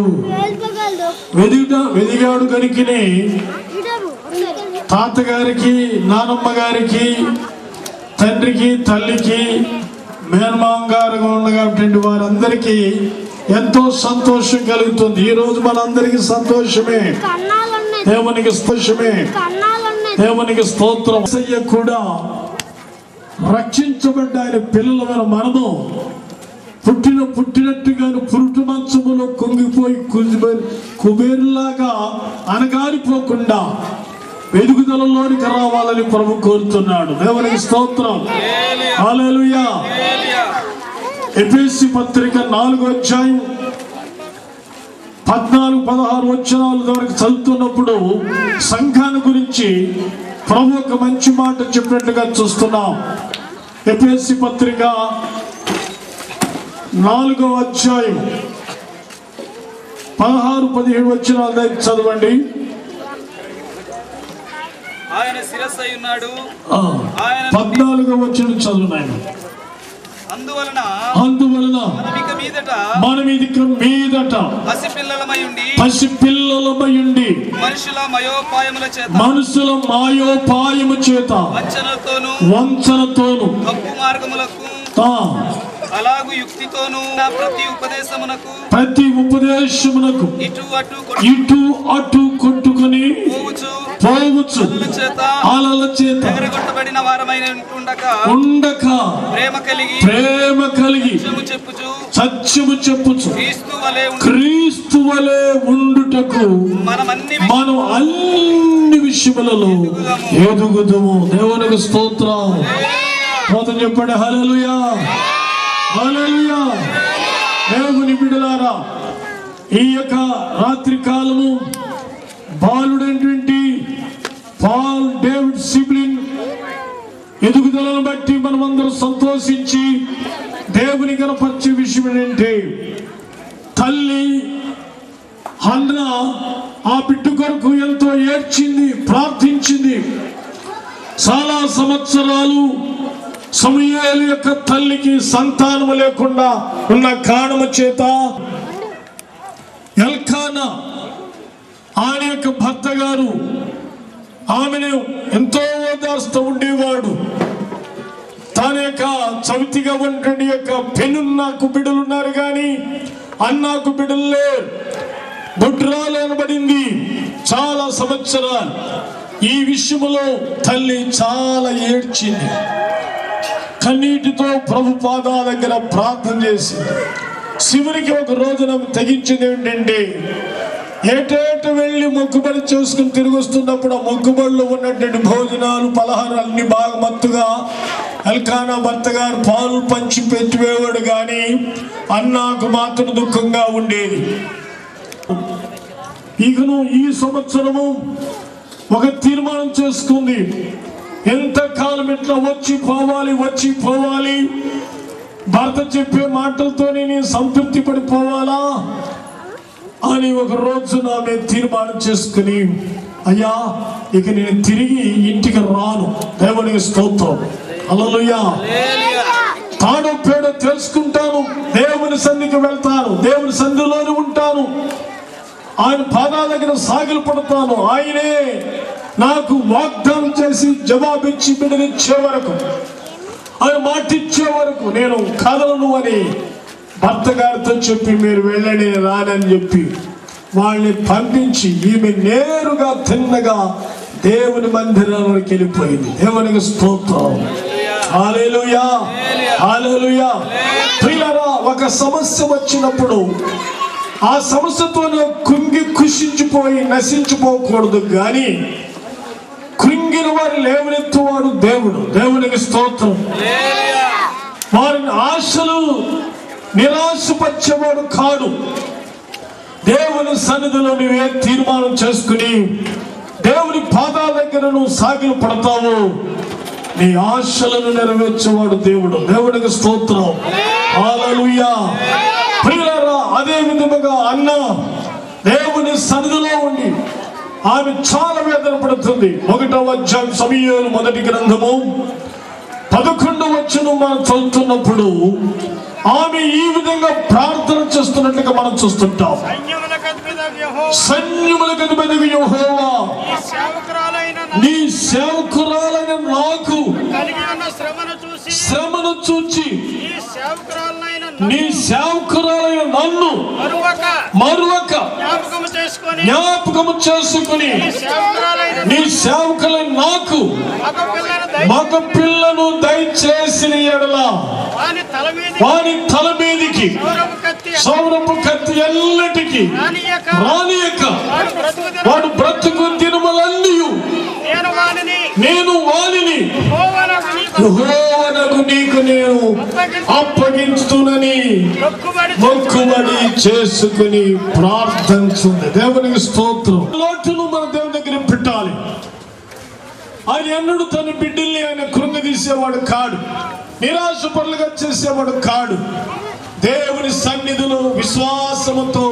ఎదిగాడు కనుకనే తాతగారికి నానమ్మ గారికి తండ్రికి తల్లికి మేనమామ గారుగా ఉన్నటువంటి వారందరికీ ఎంతో సంతోషం కలుగుతుంది. ఈ రోజు మనందరికీ సంతోషమే. దేవునికి సంతోషమే. దేవునికి స్తోత్రం. యేసయ్య కూడా రక్షించబడ్డ ఆయన పిల్లలమైన మనము పుట్టినట్టుగాను పురుటు మంచములో కుంగిపోయి కుబేరులాగా అనగారిపోకుండా ఎదుగుదలలోనికి రావాలని ప్రభు కోరుతున్నాడు. దేవునికి స్తోత్రం. హల్లెలూయా. ఎఫెసీ పత్రిక 4వ అధ్యాయం 14-16 వచనాల వరకు చదువుతున్నప్పుడు సంఘాన్ని గురించి ప్రభు ఒక మంచి మాట చెప్పినట్లుగా చూస్తున్నాం. ఎఫెసీ పత్రిక 4వ అధ్యాయం 16-17 వచనాల దగ్గర చదవండి. ఆయన శిరస్సై ఉన్నాడు. 14వ వచనం చదువునాయన. అందువలన మనం ఇక మీదట పసిపిల్లలమై ఉండి మనుషుల మాయోపాయము చేత వంచనతోను తప్పు మార్గములకు అలాగు యుక్తితోను ప్రతి ఉపదేశమునకు ఇటు అటు కొట్టుకొని పోవచ్చు అలల చేత ఎగరగొట్టబడిన వారమైన ఉండక ప్రేమ కలిగి సత్యము చెప్పుచు క్రీస్తు వలె ఉండుటకు మనం అన్ని విషయములలో ఎదుగుదుము. దేవునికి స్తోత్రం. పోతం చెప్పండి. హల్లెలూయా, హల్లెలూయా. దేవుని బిడ్డలారా, ఈ యొక్క రాత్రి కాలము బాలుడైనటువంటి పాల్ డేవిడ్ సిబ్లిన్ ఎదుగుదలను బట్టి మనమందరం సంతోషించి దేవుని కనపరిచే విషయం ఏంటంటే, తల్లి హన్నా ఆ బిడ్డ కొరకు ఎంతో ఏడ్చింది, ప్రార్థించింది. చాలా సంవత్సరాలు సమూయేలు యొక్క తల్లికి సంతానము లేకుండా ఉన్న కారణము చేత ఎల్కానా ఆయన యొక్క భర్త గారు ఆమెను ఎంతో ఓదార్స్తూ ఉండేవాడు. తన యొక్క చవితిగా ఉన్నటువంటి యొక్క పెను నాకు బిడ్డలు ఉన్నారు కానీ అన్నాకు బిడ్డలు లేరు. బుడ్రాలు అనబడింది చాలా సంవత్సరాలు. ఈ విషయంలో తల్లి చాలా ఏడ్చింది. కన్నీటితో ప్రభు పాదాల దగ్గర ప్రార్థన చేసింది. శివునికి ఒక రోజున తెగించింది ఏంటంటే, ఏటేట వెళ్ళి మొక్కుబడి చేసుకుని తిరిగి వస్తున్నప్పుడు ఆ మొక్కుబడిలో ఉన్నటువంటి భోజనాలు పలహారాలు అన్ని బాగా మత్తుగా ఎల్కానా భర్త గారు పాలు పంచి పెట్టివేవాడు, కానీ అన్నాకు మాత్రం దుఃఖంగా ఉండేది. ఇకను ఈ సంవత్సరము ఒక తీర్మానం చేసుకుంది, ఎంతకాలం ఇట్లా వచ్చి పోవాలి, భర్త చెప్పే మాటలతోనే నేను సంతృప్తి పడిపోవాలా అని ఒక రోజున ఆమె తీర్మానం చేసుకుని, అయ్యా ఇక నేను తిరిగి ఇంటికి రాను, దేవునికి స్తోత్రం, హల్లెలూయా, తాడో పేడో తెలుసుకుంటాను, దేవుని సన్నిధికి వెళ్తాను, దేవుని సన్నిధిలోనే ఉంటాను, ఆయన పాదాల దగ్గర సాగిలు పడతాను, ఆయనే నాకు వాగ్దానం చేసి జవాబిచ్చి బిడ్డనిచ్చే వరకు, ఆయన మాటిచ్చే వరకు నేను కదలను అని భర్త గారితో చెప్పి, మీరు వెళ్ళండి రానని చెప్పి వాళ్ళని పంపించి ఈమె నేరుగా తిన్నగా దేవుని మందిరంలోకి వెళ్ళిపోయింది. దేవునికి స్తోత్రం, హల్లెలూయా, హల్లెలూయా. ప్రియులారా, ఒక సమస్య వచ్చినప్పుడు ఆ సమస్యతో కుంగి కుషించిపోయి నశించిపోకూడదు, కానీ కృంగిన వారు లేవనెత్తువాడు దేవుడు. దేవునికి స్తోత్రం. వారిని ఆశలు నిరాశపరిచేవాడు కాడు. దేవుని సన్నిధిలో నువ్వే తీర్మానం చేసుకుని దేవుని పాదాల దగ్గర నువ్వు సాగిలు పడతావు, నీ ఆశలను నెరవేర్చేవాడు దేవుడు. దేవునికి స్తోత్రం, హల్లెలూయా. ప్రియులారా, అదే విధముగా అన్న దేవుని సన్నిధిలో ఉండి ఆమె చాలా వేదన పడుతుంది. 1వ అధ్యాయం సమూయేలు మొదటి గ్రంథము 11వ వచనం మనం చదువుతున్నప్పుడు ఆమె ఈ విధంగా ప్రార్థన చేస్తున్నట్లుగా మనం చూస్తుంటాం. సైన్యములకు అధిపతియగు యెహోవా, నీ సేవకురాలైన నాకు శ్రమను చూచి నీ సేవకురాలైన నన్ను మరువక జ్ఞాపకము చేసుకుని నీ సేవకులైన నాకు మగ పిల్లను దయచేసిన ఎడల వాని తల మీదికి సౌరపు కత్తి ఎల్లటికి రానియక వాడు బ్రతుకు దినములన్నీ నేను వానిని యెహోవానగు నీకు నేను అప్పగించునని మొక్కుబడి చేసుకుని ప్రార్థించుంది. దేవునికి స్తోత్రం. లోటును మన దేవుని దగ్గర పెట్టాలి. ఆయన ఎన్నడూ తన బిడ్డల్ని ఆయన కృంగదీసేవాడు కాడు, నిరాశపరులుగా చేసేవాడు కాడు. దేవుని సన్నిధిలో విశ్వాసముతో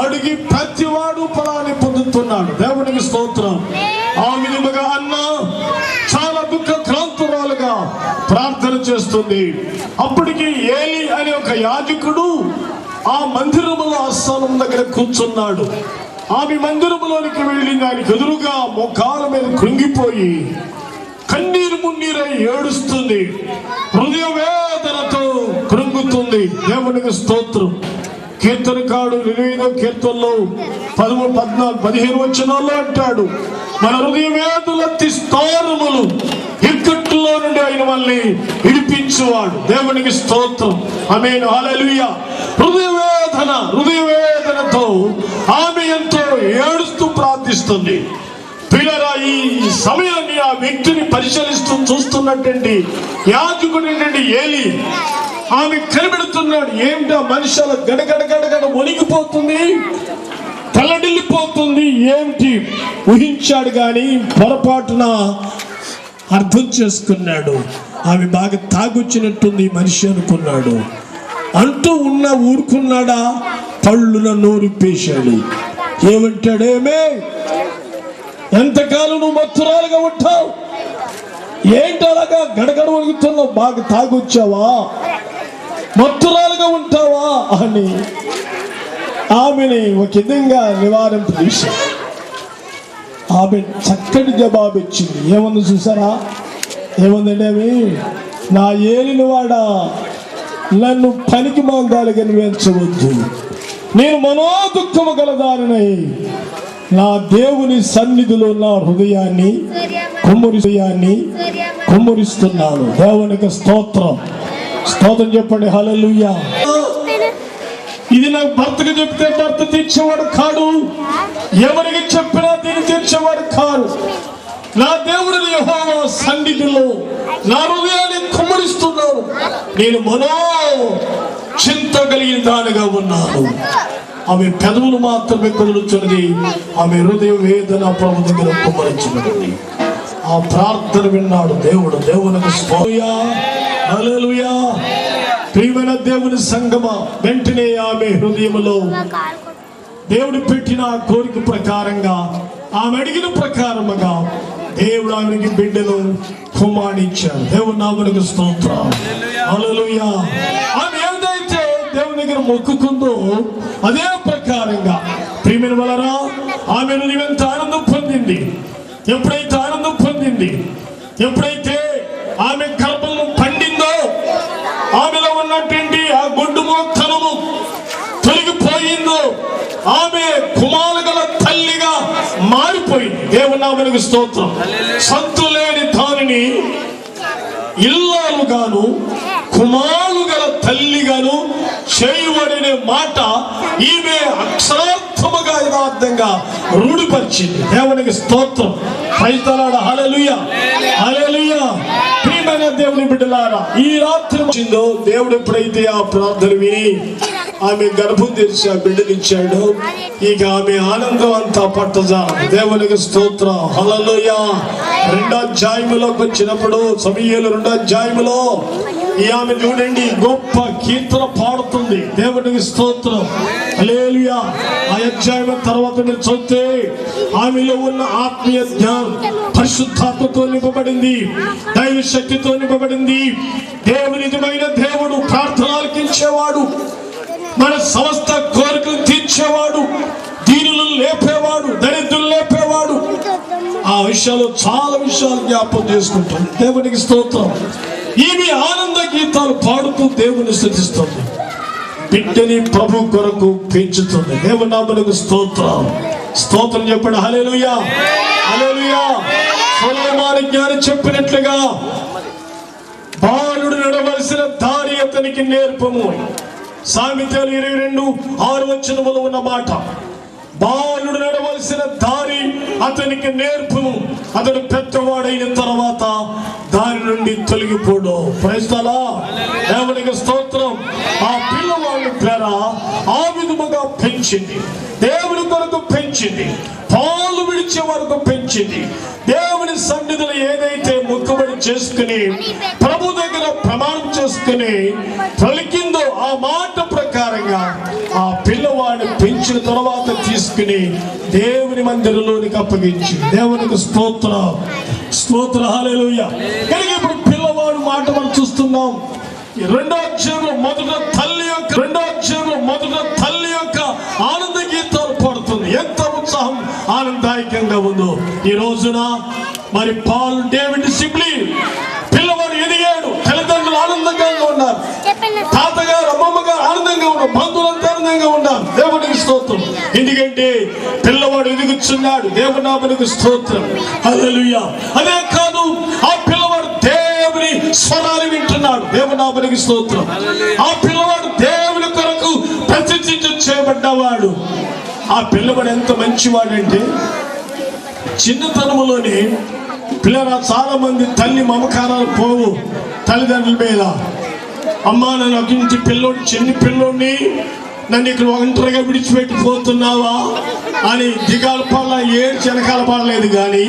అడిగి ప్రతివాడు ఫలాన్ని పొందుతున్నాడు. దేవునికి స్తోత్రం. ఆ విధముగా అన్న చాలా దుఃఖక్రాంతురాలుగా ప్రార్థన చేస్తుంది. అప్పటికి ఏలి అనే ఒక యాజకుడు ఆ మందిరములో ఆస్థానం దగ్గర కూర్చున్నాడు. ఆమె మందిరములోనికి వెళ్ళి ఆయనకు ఎదురుగా మోకాల మీద కృంగిపోయి కన్నీరు మున్నీరై ఏడుస్తుంది, హృదయ వేదనతో కృంగుతుంది. దేవునికి స్తోత్రం. కీర్తనకాడు 8వ కీర్తనలో 13, 14, 15 వచనాల్లో అంటాడు, మన హృదయ వేదనల స్థానములు ఇక్కట్లో నుండి ఆయన మళ్ళీ విడిపించువాడు. దేవునికి స్తోత్రం, ఆమేన్, హల్లెలూయా. హృదయ వేదనతో ఆమె ఎంతో ఏడుస్తూ ప్రార్థిస్తుంది. పిల్లరా, ఈ సమయాన్ని ఆ వ్యక్తిని పరిశీలిస్తూ చూస్తున్నటువంటి యాజకుడు ఏలి ఆమె కనిపెడుతున్నాడు. ఏమిటా మనుషుల గడగడ వణిగిపోతుంది, తలడిల్లిపోతుంది, ఏమిటి ఊహించాడు కానీ పొరపాటున అర్థం చేసుకున్నాడు. ఆమె బాగా తాగొచ్చినట్టుంది మనిషి అనుకున్నాడు. అంటూ ఊరుకున్నాడా, పళ్ళున నోరిప్పేశాడు. ఏమంటాడేమే, ఎంతకాలం నువ్వు మత్తురాలుగా ఉంటావు, ఏంటి అలాగా గడగడ వణుకుతున్నావు, బాగా తాగొచ్చావా, మత్తురాలుగా ఉంటావా అని ఆమెని ఒక విధంగా నివారింపజేశాడు. ఆమె చక్కటి జవాబు ఇచ్చింది. ఏముంది చూసారా, ఏముందండి అవి, నా ఏలిన వాడా, నన్ను పనికి మాందాలుగా నివేర్చవద్దు, నేను మనోదుఃఖము గలదానై నా దేవుని సన్నిధిలో నా హృదయాన్ని కుమ్మరిస్తున్నాను. దేవునికి స్తోత్రం. స్తోత్రం చెప్పండి. హల్లెలూయా. ఇది నాకు భర్తకు చెప్తే భర్త తీర్చేవాడు కాడు, ఎవరికి చెప్పినా దీన్ని తీర్చేవాడు కాదు. నా దేవుడు యెహోవా సన్నిధిలో నా హృదయాన్ని కుమ్మరిస్తున్నాను. నేను మనో చింత కలిగిన దానిగా ఉన్నాను. ఆమె పెదవులు మాత్రమే కదులుచున్నది, ఆమె హృదయ వేదన ప్రభు దగ్గర కుమ్మరించబడింది. ఆ ప్రార్థన విన్నాడు దేవుడు. దేవునికి హల్లెలూయా. ప్రియమైన దేవుని సంగమ, వెంటనే ఆమె హృదయంలో దేవుడు పెట్టిన ఆ కోరిక ప్రకారంగా, ఆమె అడిగిన ప్రకారముగా దేవుడు ఆమెకి బిడ్డను కుమారునిచ్చాడు. దేవుని నామమునకు స్తోత్రం. హల్లెలూయా. ఆమె ఏదైతే దేవుని దగ్గర మొక్కుకుందో అదే ప్రకారంగా ప్రియమైన వలరా ఆమెను నీవెంత ఆనందం పొందింది. ఎప్పుడైతే ఆనందం పొందింది, ఎప్పుడైతే ఆమె గర్భము పండిందో, ఆమెలో ఉన్నటువంటి ఆ గొడ్డు మోత్తనము తొలగిపోయిందో, ఆమె కుమారు గల తల్లిగా మారిపోయింది. దేవుని నామమునకు స్తోత్రం. సంతులేని దానిని ఇల్లాలుగాను కుమారు గల తల్లిగాను చేయబడిన మాట ఈమె అక్షరార్థముగా యథార్థంగా రూఢిపరిచింది. దేవునికి స్తోత్రం. Praise the Lord. Hallelujah. Hallelujah. ప్రియమైన దేవుని బిడ్డలారా, ఈ రాత్రి వచ్చిందో దేవుడు ఎప్పుడైతే ఆ ప్రార్థన విని ఆమె గర్భం తెరిచి ఆ బిడ్డనిచ్చాడు, ఇక ఆమె ఆనందం అంతా పట్టజాలదు. దేవునికి స్తోత్రం. హల్లెలూయా. 2వ అధ్యాయములోకి వచ్చినప్పుడు, సమూయేలు 2వ అధ్యాయములో ఈ ఆమె చూడండి గొప్ప కీర్తన పాడుతుంది. దేవునికి స్తోత్రం. హల్లెలూయా. ఆ అధ్యాయం తర్వాత మీరు చూస్తే ఆమెలో ఉన్న ఆత్మీయ జ్ఞానం పరిశుద్ధాత్మతో నింపబడింది, దైవ శక్తితో నింపబడింది. దేవుని నిజమైన దేవుడు, ప్రార్థన ఆలకించేవాడు, మన సమస్త కోరికలు తీర్చేవాడు, దీనులను లేపేవాడు, దరిద్రులు లేపేవాడు. ఆ విషయాలు చాలా విషయాలు జ్ఞాపకం చేసుకుంటాం. దేవునికి స్తోత్రం. ఈమె ఆనంద గీతాలు పాడుతూ దేవుని స్తుతిస్తుంది. బిడ్డని ప్రభు కొరకు పెంచుతుంది. దేవుని నామమునకు స్తోత్రం. స్తోత్రం చెప్పండి. హల్లెలూయా. హల్లెలూయా. సొలొమోను జ్ఞాని చెప్పినట్లుగా బాలుడు నడవలసిన దారి అతనికి నేర్పము. సామెతలు 22:6 ఉన్న మాట. బాలుడు నడవలసిన దారి అతనికి నేర్పుము, అతడు పెద్దవాడైన తర్వాత దాని నుండి తొలగిపోడు. Praise the lord. దేవునికి స్తోత్రం. ఆ పిల్లవాడిని పేర ఆ విధముగా పెంచింది, దేవుని కొరకు పెంచింది, పాలు విడిచే వరకు పెంచింది. దేవుని సన్నిధిలో ఏదైతే మొక్కుబడి చేసుకుని ప్రభు దగ్గర ప్రమాణం చేసుకుని పలికిందో ఆ మాట ప్రకారంగా ఆ పిల్లవాడిని పెంచిన తర్వాత తీసుకుని దేవుని మందిరంలోనికి అప్పగించి. దేవునికి స్తోత్రం. స్తోత్రం. హల్లెలూయా. కనుక ఇప్పుడు పిల్లవాడు మాట మనం చూస్తున్నాం. 2వ అధ్యాయంలో మొదట తల్లి యొక్క ఆనంద గీతాలు పాడుతుంది. ఎంత ఉత్సాహం, ఆనందదాయకంగా ఉందో. ఈ రోజున మరి పాల్ డేవిడ్ సిబ్లీ పిల్లవాడు ఎదిగాడు, తల్లిదండ్రులు ఆనందంగా ఉన్నారు, తాతగారు అమ్మమ్మ గారు ఆనందంగా ఉన్నారు, బంధువులంతా ఆనందంగా ఉన్నారు. దేవునికి స్తోత్రం. ఎందుకంటే పిల్లవాడు ఎదుగుచున్నాడు. దేవుని నామమునకు స్తోత్రం. హల్లెలూయా. అదే కాదు, ఆ పిల్లవాడు దేవుని స్వరాలు వింటున్నాడు. దేవుని నామమునకు స్తోత్రం. ఆ పిల్లవాడు దేవుని కొరకు ప్రతిష్ఠించ చేయబడ్డవాడు. ఆ పిల్లవాడు ఎంత మంచివాడంటే చిన్నతనంలోనే పిల్లరా చాలా మంది తల్లి మమకారాలు పోవు తల్లిదండ్రుల మీద. అమ్మా నన్ను ఒక ఇంటి పిల్లోడు, చిన్ని పిల్లోడిని నన్ను ఇక్కడ ఒంటరిగా విడిచిపెట్టిపోతున్నావా అని దిగాలు పడలా, ఏడ్చి వెనకాల పడలేదు. కానీ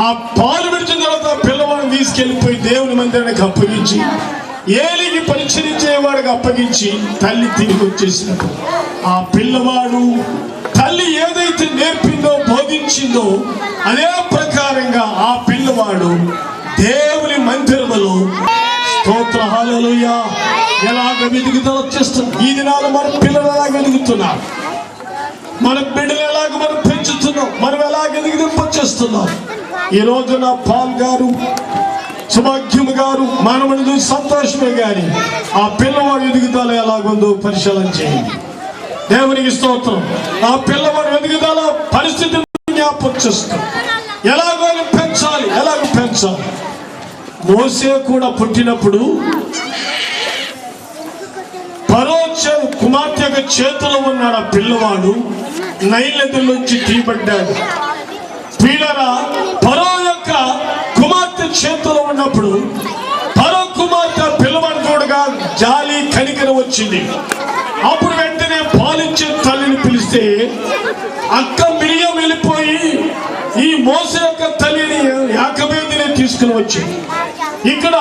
ఆ పాలు విడిచిన తర్వాత పిల్లవాడిని తీసుకెళ్ళిపోయి దేవుని మందిరానికి అప్పగించి, ఏలికి పరిచరించేవాడికి అప్పగించి తల్లి తిరిగి వచ్చేసినప్పుడు ఆ పిల్లవాడు తల్లి ఏదైతే నేర్పిందో, బోధించిందో అదే ప్రకారంగా ఆ పిల్లవాడు దేవుని మందిరములో స్తోత్ర హల్లెలూయా ఎలాగ వెలుగుతూ వచ్చేస్తుంది. ఈ దినాలు మన పిల్లలు ఎలాగ వెలుగుతున్నారు, మన బిడ్డలు ఎలాగ మనం పెంచుతున్నాం, మనం ఎలాగ ఎదిగిదింపొచ్చేస్తున్నాం. ఈ రోజున పాల్ గారు, సుభాగ్యము గారు మనమని చూసి సంతోషమే, కానీ ఆ పిల్లవాడు ఎదుగుదల ఎలాగుందో పరిశీలన చేయండి. దేవునికి స్తోత్రం. ఆ పిల్లవాడు ఎదుగుదల పరిస్థితిని జ్ఞాపకం చేస్తాం. ఎలాగో పెంచాలి. మోసే కూడా పుట్టినప్పుడు ఫరో కుమార్తె యొక్క చేతిలో ఉన్నాడు ఆ పిల్లవాడు. నైల్ నదిలోంచి తీయబడ్డాడు. పిల్లరా, ఫరో యొక్క కుమార్తె చేతిలో ఉన్నప్పుడు ఫరో కుమార్తె పిల్లవాడు చూడగా జాలి కనికరం వచ్చింది. అప్పుడు వెంటనే పాలిచ్చే తల్లిని పిలిస్తే అక్క మిరియం వెళ్ళిపోయి ఈ మోసే యొక్క తల్లిని యాకోబునే తీసుకుని వచ్చింది. ఇక్కడ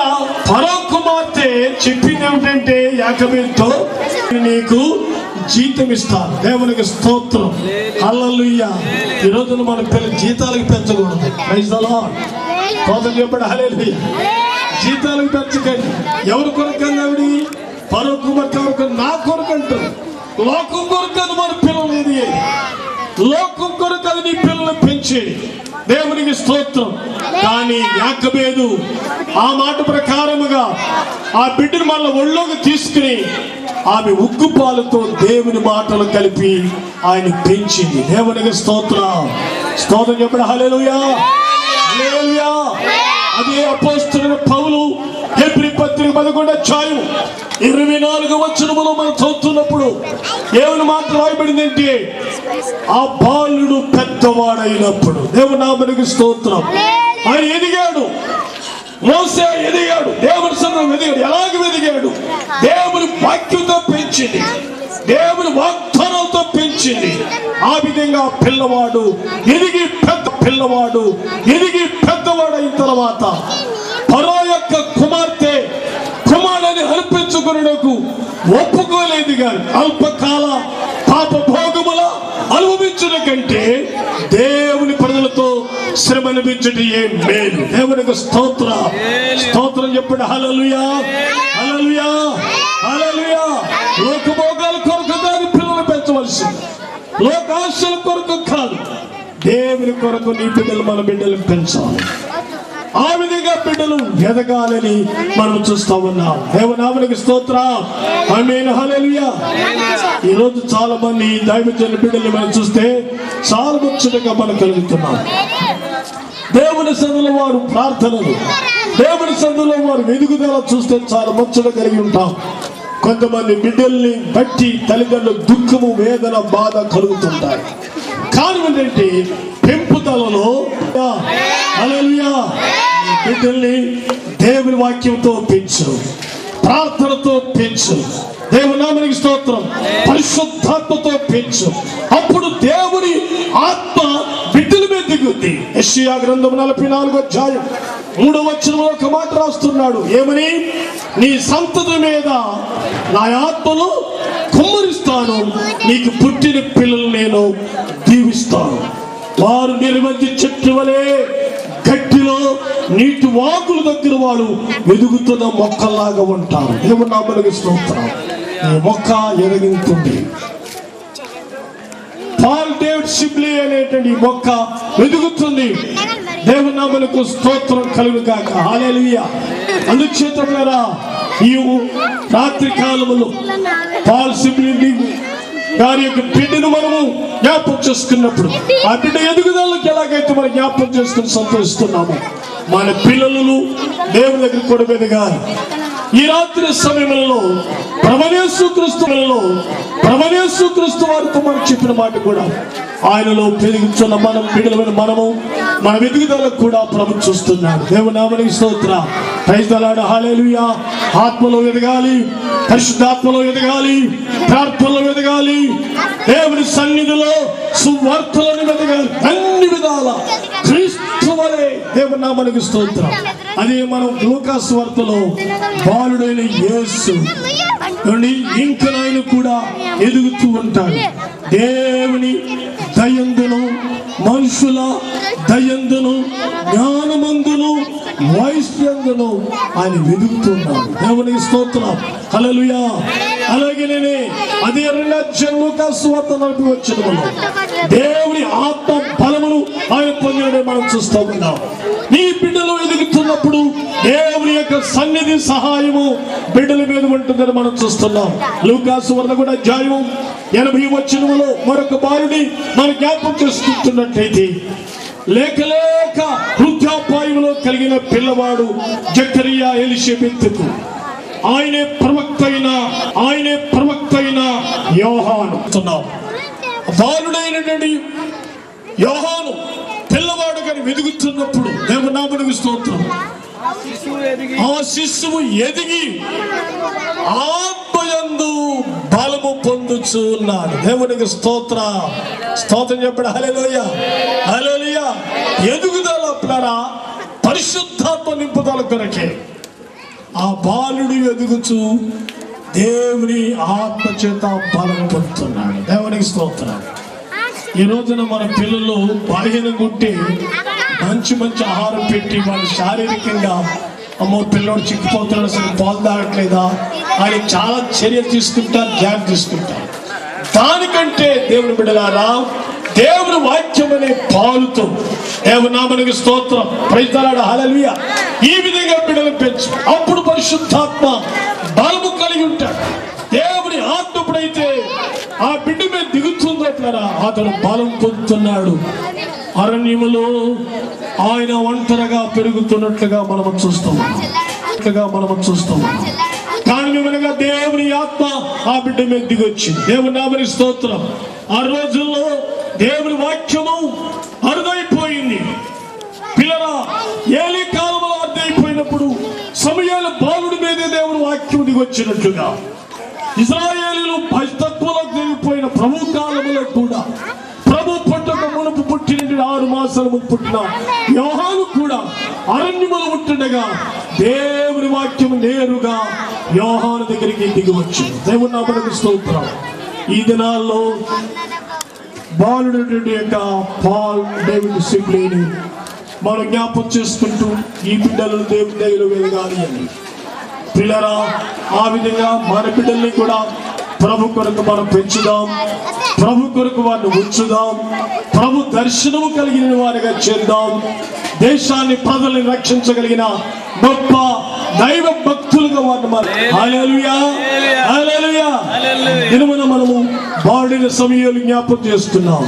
ఫరో కుమార్తె చెప్పింది ఏమిటంటే యాకోబుతో నీకు జీతం ఇస్తాను. దేవునికి స్తోత్రం. హల్లెలూయా. ఈ రోజున మన పిల్లలు జీతాలకు పెంచకూడదు. Praise the Lord. స్తోత్రం చెప్పండి. హల్లెలూయా. జీతాలకు పెంచకండి. ఎవరి కొరకన్నా ఆవిడి ఫరో కుమార్తె కొరకు, నా కొరకు అంటారు. లోకం కొరకు అది మన పిల్లలు ఎదిగే, లోకం కొరకు అది నీ పిల్లలు పెంచేది. దేవునికి స్తోత్రం. కానీ యాకోబు ఆ మాట ప్రకారముగా ఆ బిడ్డను మళ్ళీ ఒళ్ళోకి తీసుకుని ఆమె ఉగ్గుపాలతో దేవుని మాటలు కలిపి ఆయన పెంచింది. దేవునికి స్తోత్రం. చెప్పండి. హల్లెలూయా. హల్లెలూయా. అదే అపోస్తలుడైన పౌలు హెబ్రీ పత్రిక 11వ అధ్యాయం 24వ వచనములో మనం చదువుతున్నప్పుడు ఏమని మాట రాయబడిందంటే ఆ బాలుడు పెద్దవాడైనప్పుడు, దేవుని నామమునకు స్తోత్రం, ఆయన ఎదిగాడు. మోసే ఎదిగాడు. దేవుని సన్నిధిలో ఎదిగాడు. ఎలాగ ఎదిగాడు? దేవుని వాక్యంతో పెంచింది, దేవుని వాగ్దానాలతో పెంచింది. ఆ విధంగా పిల్లవాడు ఎదిగి పెద్దవాడైన తర్వాత ఫరో యొక్క కుమార్తె కుమారుని అర్పించుకున్నకు ఒప్పుకోలేదు. కానీ అల్పకాల పాప భోగముల అనుభవించుట కంటే దేవుని ప్రజలతో శ్రమ అనిపించుట ఏ మేలు. దేవునికి స్తోత్రం చెప్పండి. హల్లెలూయా. హల్లెలూయా. హల్లెలూయా. లోకభోగాల కొరకు దాని పిల్లలు పెంచవలసింది, లోకాశల కొరకు కాదు. దేవుని కొరకు నీ బిడ్డలు, మన బిడ్డలు పెంచాలి. ఆ విధంగా బిడ్డలు ఎదగాలని మనం చూస్తా ఉన్నాం. దేవునామమునకు స్తోత్రం. ఆమేన్. హల్లెలూయా. ఈ రోజు చాలా మంది దైవజనుల బిడ్డలు మనం చూస్తే చాలా ముచ్చటగా మనం కలుగుతున్నాం. దేవుని సన్నిధిలో వారు ప్రార్థనలు, దేవుని సన్నిధిలో వారు ఎదుగుదల చూస్తే చాలా ముచ్చట కలిగి ఉంటాం. కొంతమంది బిడ్డల్ని బట్టి తల్లిదండ్రులు దుఃఖము, వేదన, బాధ కలుగుతుంటాయి. కారణం ఏంటంటే పెంపుదలలో హల్లెలూయా బిడ్డల్ని దేవుని వాక్యంతో పెంచు, ప్రార్థనతో పెంచు, దేవుని నామమునకు స్తోత్రం, పరిశుద్ధాత్మతో పెంచు. అప్పుడు దేవుని ఆత్మ బిడ్డల మీద దిగుద్ది. యెషయా గ్రంథం 44వ అధ్యాయం 3వ వచనంలో ఒక మాట రాస్తున్నాడు. ఏమని? నీ సంతతి మీద నా ఆత్మను కుమ్మరిస్తాను, నీకు పుట్టిన పిల్లలు నేను దీవిస్తాను. వారు నిర్మంది చెట్టు వలె గట్టిలో నీటి వాగుల దగ్గర వాడు ఎదుగుతున్న మొక్కలాగా ఉంటారు. దేవుని నామమునకు స్తోత్రం. ఈ మొక్క ఎదుగుతుంది. పాల్ డేవిడ్ సిబ్లీ అనేటువంటి మొక్క ఎదుగుతుంది. దేవుని నామమునకు స్తోత్రం కలుగును గాక. హల్లెలూయా. అందుచేత ఈ రాత్రి కాలములో పాల్ సిబ్లీ గారి యొక్క బిడ్డను మనము జ్ఞాపకం చేసుకున్నప్పుడు ఆ బిడ్డ ఎదుగుదలకు ఎలాగైతే మనం జ్ఞాపకం చేసుకుని సంతోషిస్తున్నాము, మన పిల్లలు దేవుని దగ్గర కూడా ఎదగాలి. ఈ రాత్రి సమయంలో ప్రభుయేసు క్రీస్తు వారితో మనం చెప్పిన మాట కూడా ఆయనలో పెరుగుతున్న మనం బిడ్డలమైన మనము మన ఎదుగుదలకు కూడా ప్రభు చూస్తున్నాడు. దేవుని నామమునకు స్తోత్రం. Praise the Lord. హల్లెలూయా. ఆత్మలో ఎదగాలి, పరిశుద్ధాత్మలో ఎదగాలి, ప్రార్థనలో ఎదగాలి, దేవుని సన్నిధిలో సువార్తలను ఎదగాలి. అన్ని విధాల క్రీస్తు వలె దేవుని నామమునకు స్తోత్రం. అదే మనం లూకాసు వార్తలో బాలుడైన యేసు ఇంకా ఆయన కూడా ఎదుగుతూ ఉంటాడు. దేవుని దయందును, మనుషుల దయందును, జ్ఞానమందును, వైశ్యందును ఆయన వెదుగుతున్నాడు. దేవునికి స్తోత్రం. హల్లెలూయా. అలాగే అదే 2వ లూకాసు వార్త 40వ వచనములో దేవుని ఆత్మ బలమును ఆయన పొందినని మనం చూస్తూ ఉన్నాం. నీ బిడ్డలు ఎదుగుతున్నప్పుడు దేవుని యొక్క సన్నిధి సహాయము బిడ్డల మీద ఉంటుందని మనం చూస్తున్నాం. లూకాసు వార్త కూడా అధ్యాయం 80వ వచనములో మరొక బాలుని మన జ్ఞాపకం చేసుకుంటున్నట్లయితే, లేక వృద్ధాపాయంలో కలిగిన పిల్లవాడు జకరియా ఎలిషబెతుకు ఆయనే ప్రవక్త అయిన యోహాను. బాలుడైనటువంటి యోహాను పిల్లవాడు కానీ వెదుగుతున్నప్పుడు దేవుని నామమునకు స్తోత్రం. ఆ శిశువు ఎదిగి ఆత్మయందు బలము పొందుచు ఉన్నాడు. దేవునికి స్తోత్రం చెప్పాడు. హల్లెలూయా, హల్లెలూయా. ఎదుగుదల ప్లరా పరిశుద్ధాత్మ నింపుదల కొరకే ఆ బాలుడు ఎదుగుచు దేవుని ఆత్మ చేత బలం పొందుతున్నాడు. దేవునికి స్తోత్రం. ఈ రోజున మన పిల్లలు బలహీనంగా ఉంటే మంచి ఆహారం పెట్టి వాళ్ళు శారీరకంగా, అమ్మో పిల్లోడు చిక్కిపోతున్నాడు, అసలు పాలు తాగట్లేదా అని చాలా చర్యలు తీసుకుంటారు, జాగ్రత్త తీసుకుంటారు. దానికంటే దేవుని బిడ్డలారా, దేవుని వాక్యం అనే పాలుతో దేవుని నామమునకు స్తోత్రం, ప్రైజ్ ది లార్డ్, హల్లెలూయా. ఈ విధంగా బిడ్డలు పెంచు, అప్పుడు పరిశుద్ధాత్మ బలము కలిగి ఉంటాడు. దేవుని ఆత్మ ఎప్పుడైతే ఆ బిడ్డ మీద దిగుతుందో అతను బలం పొందుతున్నాడు. అరణ్యములో ఆయన ఒంటరిగా పెరుగుతున్నట్లుగా మనము చూస్తున్నాం. కారణమనగా దేవుని ఆత్మ ఆ బిడ్డ మీద దిగొచ్చింది. దేవుని నామమునకు స్తోత్రం. ఆ రోజుల్లో దేవుని వాక్యము అరుదైపోయింది. పిల్లరా, ఏలీ కాలంలో అరుదైపోయినప్పుడు సమూయేలు బాలుడి మీదే దేవుని వాక్యం దిగొచ్చినట్లుగా ఇశ్రాయేలీయులు తక్కువలో జరిగిపోయిన ప్రభు కాలంలో కూడా, ప్రభు పుట్టక మునుపు పుట్టిన 6 మాసాల ముందు పుట్టిన యోహాను కూడా అరణ్యములో ఉంటుండగా దేవుని వాక్యం నేరుగా యోహాను దగ్గరికి దిగి వచ్చింది. దేవుని నామమునకు స్తోత్రం. ఈ దినాల్లో బాలుడు యొక్క పాల్ డేవిడ్ సిబ్లీని మనం జ్ఞాపకం చేసుకుంటూ ఈ బిడ్డలను దేవుని దయలో వెలగాలి అని పిల్లరా, ఆ విధంగా మన బిడ్డల్ని కూడా ప్రభు కొరకు మనం పెంచుదాం, ప్రభు కొరకు వారిని ఉంచుదాం, ప్రభు దర్శనము కలిగిన వారిగా చేద్దాం. దేశాన్ని, ప్రజల్ని రక్షించగలిగిన గొప్ప దైవ భక్తులుగా వారిని హల్లెలూయా, హల్లెలూయా. దినమున మనము బాలుడైన సమూయేలు జ్ఞాపకం చేస్తున్నాం,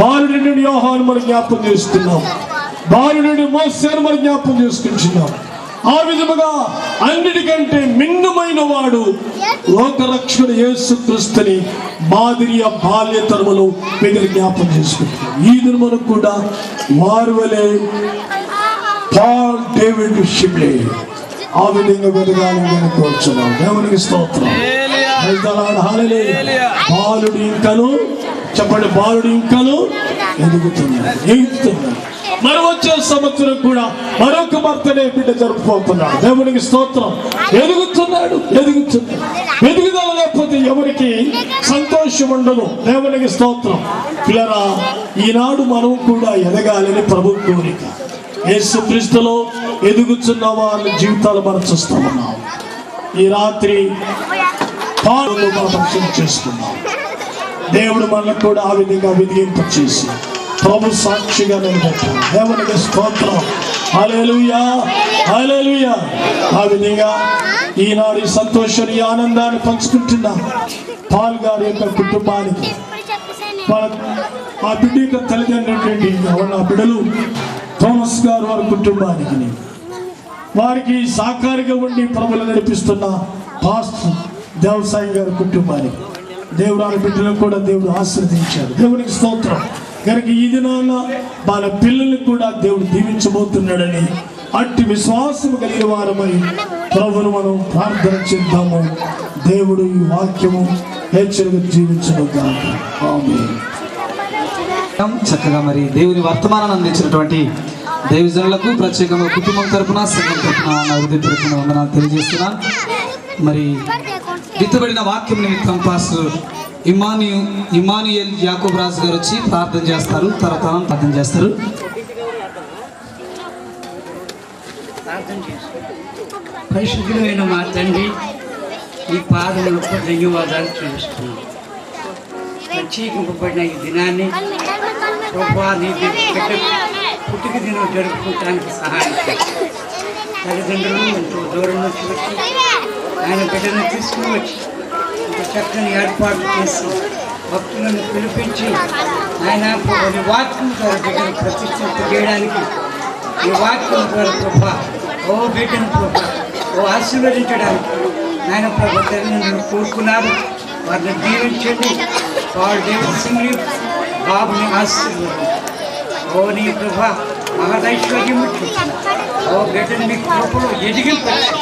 బాలుడైన యోహాను మనం జ్ఞాపకం చేస్తున్నాం, బాలుడైన మోసేను మనం జ్ఞాపకం చేసుకుంటున్నాం. ఆ విధముగా అన్నిటికంటే మిన్నమైన వాడు లోకరక్షకుడు యేసుక్రీస్తుని మాదిరియ బాల్యతరములో మీరు జ్ఞాపకం చేసుకుంటున్నాం. ఈ దినమున కూడా వారి వలె పాల్ డేవిడ్ షిబ్లీ ఆ విధంగా వెదగాలని కోరుచున్నాం. దేవునికి స్తోత్రం. బాలుడు ఇంకను చెప్పండి, బాలుడు ఇంకను ఎదుగుతున్నాడు. మరి వచ్చే సంవత్సరం కూడా మరొక బర్త్డే బిడ్డ జరుపుకుంటున్నాడు. దేవునికి స్తోత్రం. ఎదుగుతున్నాడు. ఎదుగుదల లేకపోతే ఎవరికి సంతోషం ఉండదు. దేవునికి స్తోత్రం. పిల్లరా, ఈనాడు మనం కూడా ఎదగాలని ప్రభు కోరిక. యేసుక్రీస్తులో ఎదుగుతున్న వాళ్ళ జీవితాలు మనం చూస్తూ ఉన్నాం. ఈ రాత్రి పాలు మనం రక్షణ చేసుకున్నాం. దేవుడు మనకు కూడా ఆ విధంగా విధింపచేసి ప్రభు సాక్షిగా నిలబెట్టాడు. దేవునికి స్తోత్రం. హల్లెలూయా, హల్లెలూయా. ఆ విధంగా ఈనాడు ఈ సంతోషాన్ని, ఆనందాన్ని పంచుకుంటున్న పాల్ గారి యొక్క కుటుంబానికి, ఆ బిడ్డ యొక్క తల్లిదండ్రులు ఆ బిడ్డలు థోమస్ గారు వారి కుటుంబానికి, వారికి సాకారిగా ఉండి ప్రభులు నడిపిస్తున్న పాస్టర్ దేవసాయి గారి కుటుంబానికి దేవుడు ఆ బిడ్డలను కూడా దేవుడు ఆశీర్వదించాడు. దేవునికి స్తోత్రం. కనుక ఈ దినాన మన పిల్లల్ని కూడా దేవుడు దీవించబోతున్నాడని అట్టి విశ్వాసం కలిగిన వారమై ప్రభువును మనం ప్రార్థన చేద్దాము. దేవుడు ఈ వాక్యము హెచ్చరిక జీవించడం కాదు. ఆమేన్. చక్కగా మరి దేవుని వర్తమానాన్ని అందించినటువంటి దైవజనులకు ప్రత్యేకంగా కుటుంబం తరపున, సంఘం తరపున నా హృదయపూర్వక వందనాలు తెలియజేస్తున్నాను. మరి విత్తబడిన వాక్యం నిమిత్తం పాస్టర్ ఇమానుయేల్ యాకోబ్ రాజు గారు వచ్చి ప్రార్థన చేస్తారు. తర్వాత ప్రార్థన చేస్తారు. పరిశుద్ధులైన మా తండ్రి, ఈ పాదములకు ధన్యవాదాలు చూపిస్తున్నాం. ప్రత్యేకింపబడిన ఈ దినాన్ని ప్రభువా, నీ పుట్టుక దినం జరుపుకోవటానికి సహాయం చేస్తాం. తల్లిదండ్రులు ఎంతో దూరం నుంచి వచ్చి ఆయన బిడ్డను తీసుకుని వచ్చి ఇంత చక్కని ఏర్పాటు చేసి భక్తులను పిలిపించి ఆయన నీ వాక్యం ద్వారా బిడ్డను ప్రతిష్ఠిత చేయడానికి ఈ వాక్యం ద్వారా ప్రభా ఓ బిడ్డను ప్రభా ఓ ఆశీర్వదించడానికి నాయన ప్రభు తల్లిని కోరుకున్నారు. వారిని దీవించండి. వారు దేవుని సింగ్ని బాబుని ఆశీర్వదించండి. ఓ నీ ప్రభా మహదైశ్వర్యం ఓ బిడ్డను మీ కృపలో ఎదిగింపచ్చు.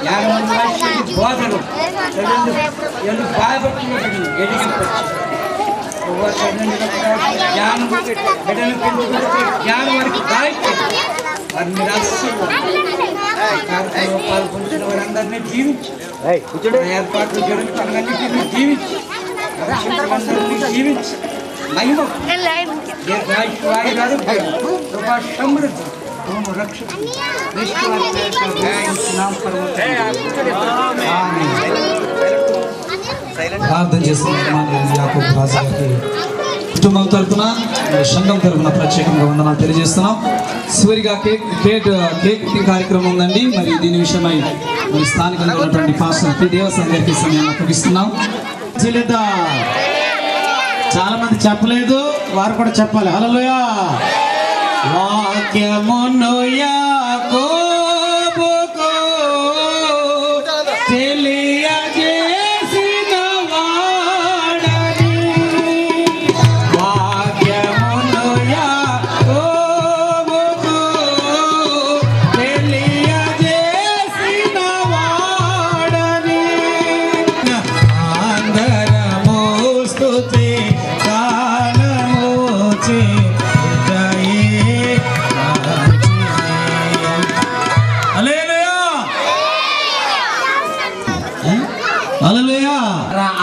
జ్ఞానవంతులైన బోధలు ఎందుకు బాధపడుతున్న బిడ్డను ఎదిగింపచ్చు. జ్ఞానం బిడ్డను పెంచుకుంటే జ్ఞానం వారికి దాయిపోయింది. వారిని మీరు ఆశీర్వదించండి. కార్యక్రమంలో పాల్గొంటున్న వారందరినీ జీవించి ఏర్పాట్లు జరుగుతున్నన్నింటినీ జీవించి రక్షకులందరినీ జీవించి మహిమ దీర్ఘాయుష్వారి గారు కృపా సమృద్ధి రక్షకు ప్రార్థన చేస్తున్నాం. యాకోబు రాజు గారికి కుటుంబం తరఫున సంఘం తరఫున ప్రత్యేకంగా వందనాలు తెలియజేస్తున్నాం. చివరిగా కేక్ కార్యక్రమం ఉందండి. మరి దీని విషయమై మరి స్థానికంగా ఉన్నటువంటి పాస్టర్ దేవస్థానం గారికి సమయాన్ని అప్పగిస్తున్నాం. చాలా మంది చెప్పలేదు, వారు కూడా చెప్పాలి. హల్లెలూయా. వాక్యమును యాకోబుకు తెలియజేసిన వాడని, వాక్యమును యాకోబుకు తెలియజేసిన వాడని, అందరము స్తుతి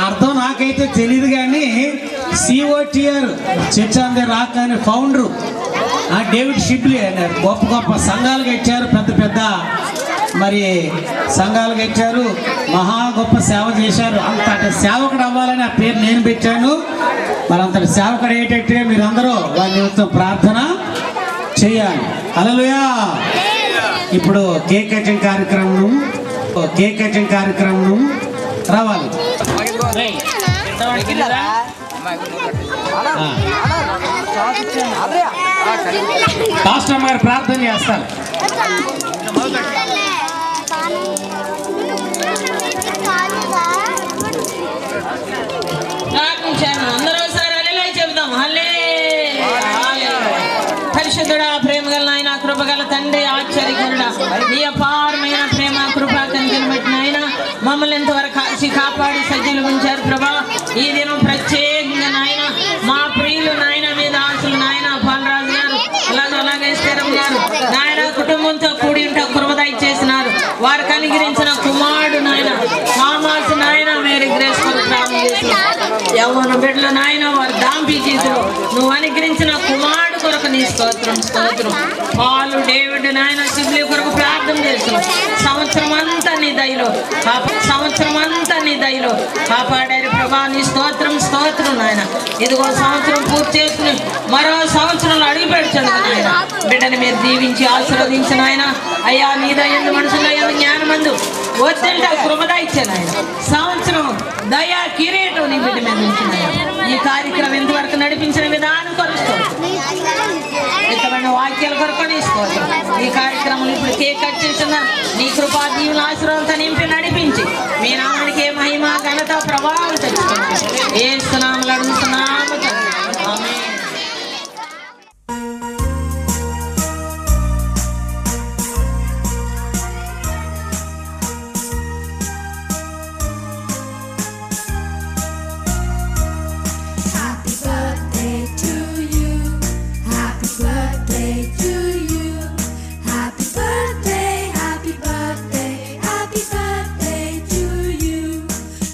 అర్థం నాకైతే తెలియదు కానీ సిఓటిఆర్ చర్చ్ ఆన్ ది రాక్ అనే ఫౌండరు డేవిడ్ షిబ్లీ అన్నారు. గొప్ప గొప్ప సంఘాలు కట్టారు, పెద్ద పెద్ద మరి సంఘాలు కట్టారు, మహా గొప్ప సేవ చేశారు. అంతటి సేవకుడు అవ్వాలని ఆ పేరు నేను పెట్టాను. మరి అంతటి సేవకుడు ఏంటంటే మీరందరూ వారి నిమిత్తం ప్రార్థన చేయాలి. హల్లెలూయా. ఇప్పుడు కేక్ కటింగ్ కార్యక్రమం రావాలి. పాస్టర్ గారు ప్రార్థన చేస్తారు. అందరూ ఒకసారి హల్లెలూయా చెబుదాం. పరిశుద్ధుడా, ప్రేమగల నాయన, కృపగల తండ్రి, ఆశ్చర్యకరుడా, నీ అపారమైన ప్రేమ కృపా కనికను బట్టి నాయన మమ్మల్ని ఎంతవరకు కాచి కాపాడి సజ్జలు ఉంచారు ప్రభా. ఈ దినం ప్రత్యేకంగా నాయన మా ప్రియులు నాయన మీద ఆశలు నాయన పాలరాజు గారు అలాగే స్థిరం గారు నాయన కుటుంబంతో కూడి ఉంటే కృపద ఇచ్చేసినారు. వారు కనికరించిన కుమారుడు నాయన మామాసు నాయన మేరీ గ్రేస్ ప్రారంభం చేసి యవ్వన బిడ్డలు నాయన వారు దాంపి చేతులు నువ్వు అనుగ్రహించిన కుమారుడు కొరకు నీ స్తోత్రం. పాలు డేవిడ్ నాయన సిబ్లీ కొరకు ప్రార్థన చేస్తున్నాం. సంవత్సరం అంతా నీ దయలో కాపాడారు ప్రభా. నీ స్తోత్రం నాయన. ఇదిగో సంవత్సరం పూర్తి చేసుకుని మరో సంవత్సరంలో అడుగు పెడుతుంది నాయన. బిడ్డని మీరు దీవించి ఆశీర్వదించిన ఆయన అయ్యా నీ దయందు మనుషులు అయ్యా జ్ఞానమందు ఒత్తిళ్ళ కృపద ఇచ్చాను ఆయన. సంవత్సరం దయా కిరీటం నీ బిడ్డ మీద ఉంచిన ఈ కార్యక్రమం ఎంతవరకు నడిపించిన విధానం కొలుస్తాం. ఇతమైన వాక్యాల కొరకు తీసుకోవచ్చు. ఈ కార్యక్రమం ఇప్పుడు కేక్ కట్ చేసిన నీ కృపా దీవుల ఆశీర్వాదంతో నింపి నడిపించి మీ నామానికి మహిమ ఘనత ప్రభావం తెచ్చుకోండి. యేసు నామములో అడుగుతున్నాము తండ్రి. ఆమేన్.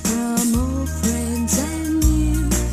From old friends and new.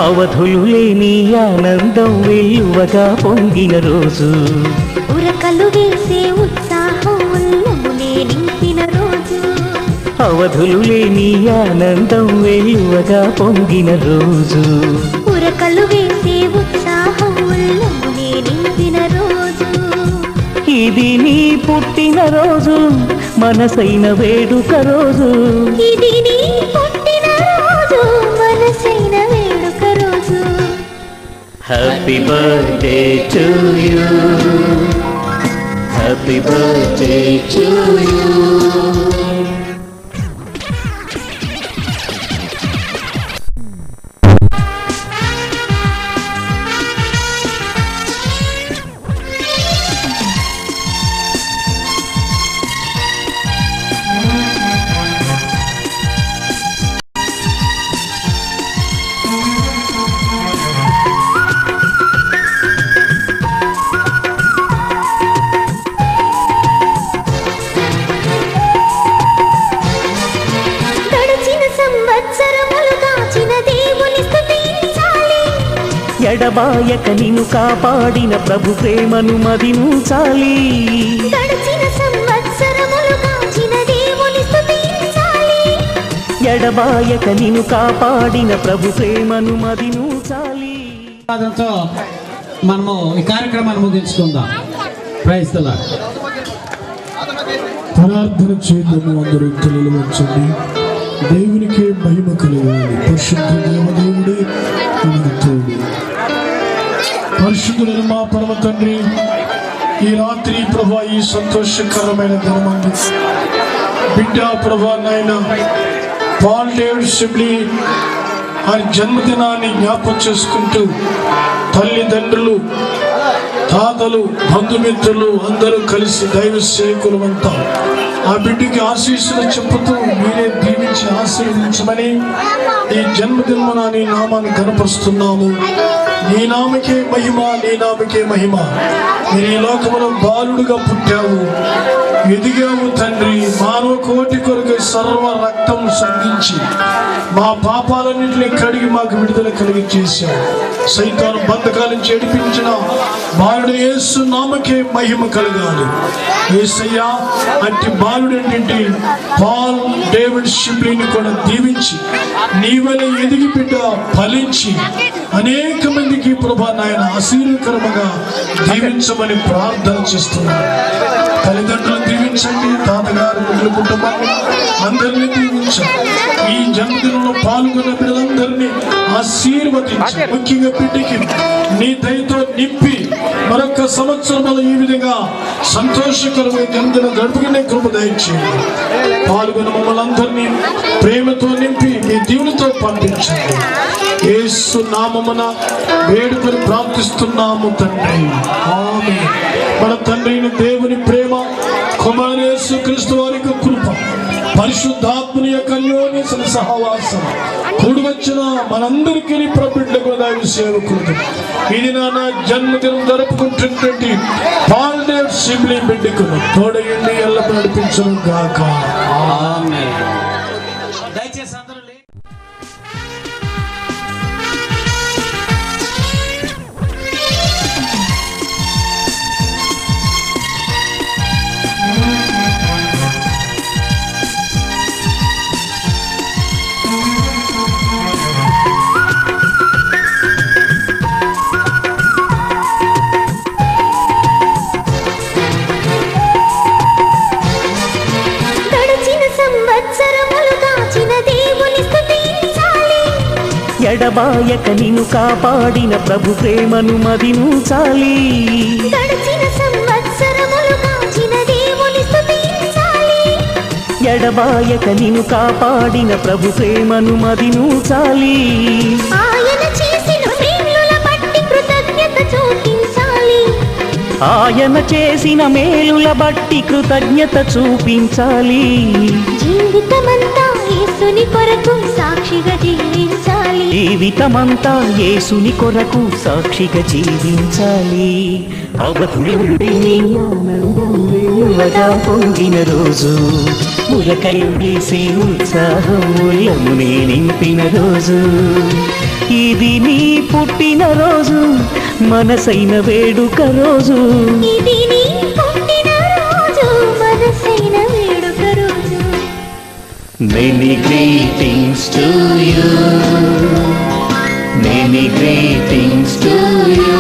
అవధులు లేని ఆనందం వెల్లువగా పొంగిన రోజు, ఉరకలు వేసే ఉత్సాహం ఉల్లమునే నింపిన రోజు, అవధులు లేని ఆనందం వెల్లువగా పొంగిన రోజు, ఉరకలు వేసే ఉత్సాహం ఉల్లమునే నింపిన రోజు. ఇది నీ పుట్టిన రోజు, మనసైన వేడుక రోజు, ఇది నీ పుట్టిన రోజు, మనసైన వేడుక రోజు. Happy birthday to you, happy birthday to you. ఎడబాయక నిన్ను కాపాడిన ప్రభు ప్రేమను మదించాలి, గడిచిన సంవత్సరములు కాచిన దేవుని స్తుతించాలి. ఎడబాయక నిన్ను కాపాడిన ప్రభు ప్రేమను మదించాలి. మనము ఈ కార్యక్రమాన్ని ముగించుకుందాం. Praise the Lord. ప్రార్థన చేద్దాము. అందరూ తలలు వంచండి. దేవునికే మహిమ కలగాలి. పరిశుద్ధ దేవదేవుడే మనకు తోడు. పరిశుద్ధుడైన మా పరమ తండ్రి, ఈ రాత్రి ప్రభా ఈ సంతోషకరమైన దినమందు బిడ్డ ప్రభా నాయన పాల్ డేవిడ్ సిబ్లీ ఆయన జన్మదినాన్ని జ్ఞాపకం చేసుకుంటూ తల్లిదండ్రులు, తాతలు, బంధుమిత్రులు అందరూ కలిసి దైవ సేవకులమంతా ఆ బిడ్డకి ఆశీస్సులు చెప్పుతూ మీరే దీవించి ఆశీర్వదించమని ఈ జన్మదినమున నీ నామాన్ని కనపరుస్తున్నాము. నీ నామకే మహిమ, నీ నామకే మహిమ. మీరు ఈ లోకములో బాలుడుగా పుట్టావు, ఎదిగావు తండ్రి. మానవ కోటి కొరకు సర్వ రక్తం సంధించి మా పాపాలన్నింటినీ కడిగి మాకు విడుదల కలిగి చేశావు. సైతాను బంధకాలను చెడిపించిన బాలుడు యేసు నామకే మహిమ కలగాలి. యేసయ్యా అట్టి బాలుడేంటి పాల్ డేవిడ్ సిబ్లీని కూడా దీవించి నీవలే ఎదిగి బిడ్డ ఫలించి అనేక మందికి ప్రభా నాయన ఆశీర్వకరముగా దీవించమని ప్రార్థన చేస్తున్నాను. తల్లిదండ్రులను దీవించండి, తాతగారు బిడ్డల కుటుంబాన్ని అందరినీ దీవించండి. ఈ జన్మదినంలో పాల్గొన్న బిడ్డలందరినీ ఆశీర్వదించి ముఖ్యంగా బిడ్డకి నీ దయతో నింపి మరొక సంవత్సరంలో ఈ విధంగా సంతోషకరమైన జన్మదినం గడుపుకునే కృప దయచేయండి. పాల్గొన్న మమ్మల్ని అందరినీ ప్రేమతో నింపి మీ దీవులతో పంపించండి. యేసు నామమున వేడుకలు ప్రార్థిస్తున్నాము తండ్రి, ఆమేన్. మన తండ్రి అయిన దేవుని ప్రేమ, కుమారుడు యేసుక్రీస్తు వారి యొక్క కృప, పరిశుద్ధాత్మని యొక్క అన్యోన్య సహవాసం కూడి వచ్చిన మనందరికీ ప్రభుత్వ దైవ సేవకులు ఇది నా జన్మదినం జరుపుకుంటున్నటువంటి పాల్ డేవిడ్ సిబ్లీ బిడ్డకు తోడయండి, ఎల్లప్పుడూ నడిపించును గాక. ఆమేన్. ఎడబాయక నిన్ను కాపాడిన ప్రభు ప్రేమను మదించాలి, గడిచిన సంవత్సరములు కాచిన దేవుని స్తుతించాలి. ఎడబాయక నిన్ను కాపాడిన ప్రభు ప్రేమను మదించాలి. ఆయన చేసిన మేలుల బట్టి కృతజ్ఞత చూపించాలి, ఆయన చేసిన మేలుల బట్టి కృతజ్ఞత చూపించాలి. జీవితమంతా యేసుని కొరకు సాక్షిగా జీవించాలి, జీవితమంతా యేసుని కొరకు సాక్షిగా జీవించాలి. అవధులుగా పొంగిన రోజు, ఉరకలు వేసే ఉత్సాహం ఉల్లమునే నింపిన రోజు, ఇది నీ పుట్టిన రోజు, మనసైన వేడుక రోజు. ఇది నీ పుట్టిన రోజు, మనసైన వేడుక రోజు. Many greetings to you, many greetings to you.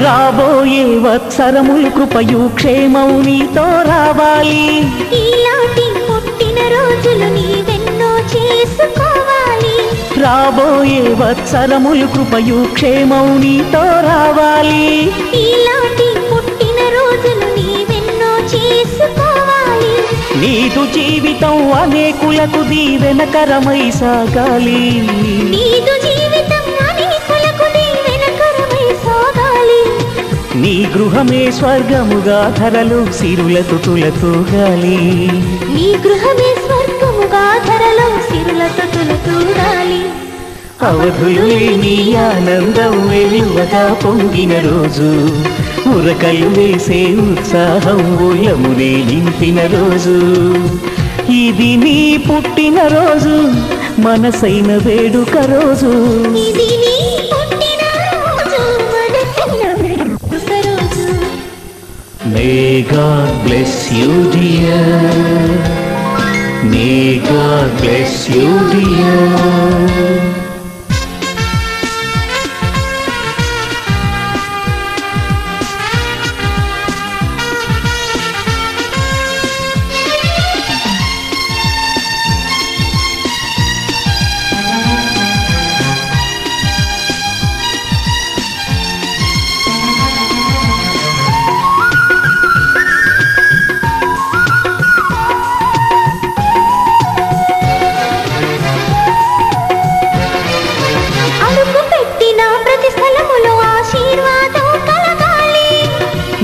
రాబోయే వత్సరములు కృపయు క్షేమము నీతో రావాలి. ఇలాంటి పుట్టిన రోజులు నీవెన్నో చేసుకోవాలి. రాబోయే వత్సరములు కృపయు క్షేమము నీతో రావాలి. ఇలాంటి పుట్టిన రోజులు నీవెన్నో చేసుకోవాలి. నీదు జీవితం అనేకులకు దీవెనకరమై సాగాలి. నీదు జీవితం అనేకులకు దీవెనకరమై సాగాలి. నీ గృహమే స్వర్గముగా ధరలు సిరులతో తులతూగాలి. నీ గృహమే స్వర్గముగా ధరలో సిరులతో తులతూగాలి. అవధులు లేని ఆనందం వెలువగా పొంగిన రోజు, ఉరకలు వేసే ఉత్సాహం ఊయమునే నింపిన రోజు. ఇది నీ పుట్టిన రోజు, మనసైన వేడుక రోజు. ఇది నీ పుట్టిన రోజు, మనసైన వేడుక రోజు. May God bless you dear, may God bless you dear.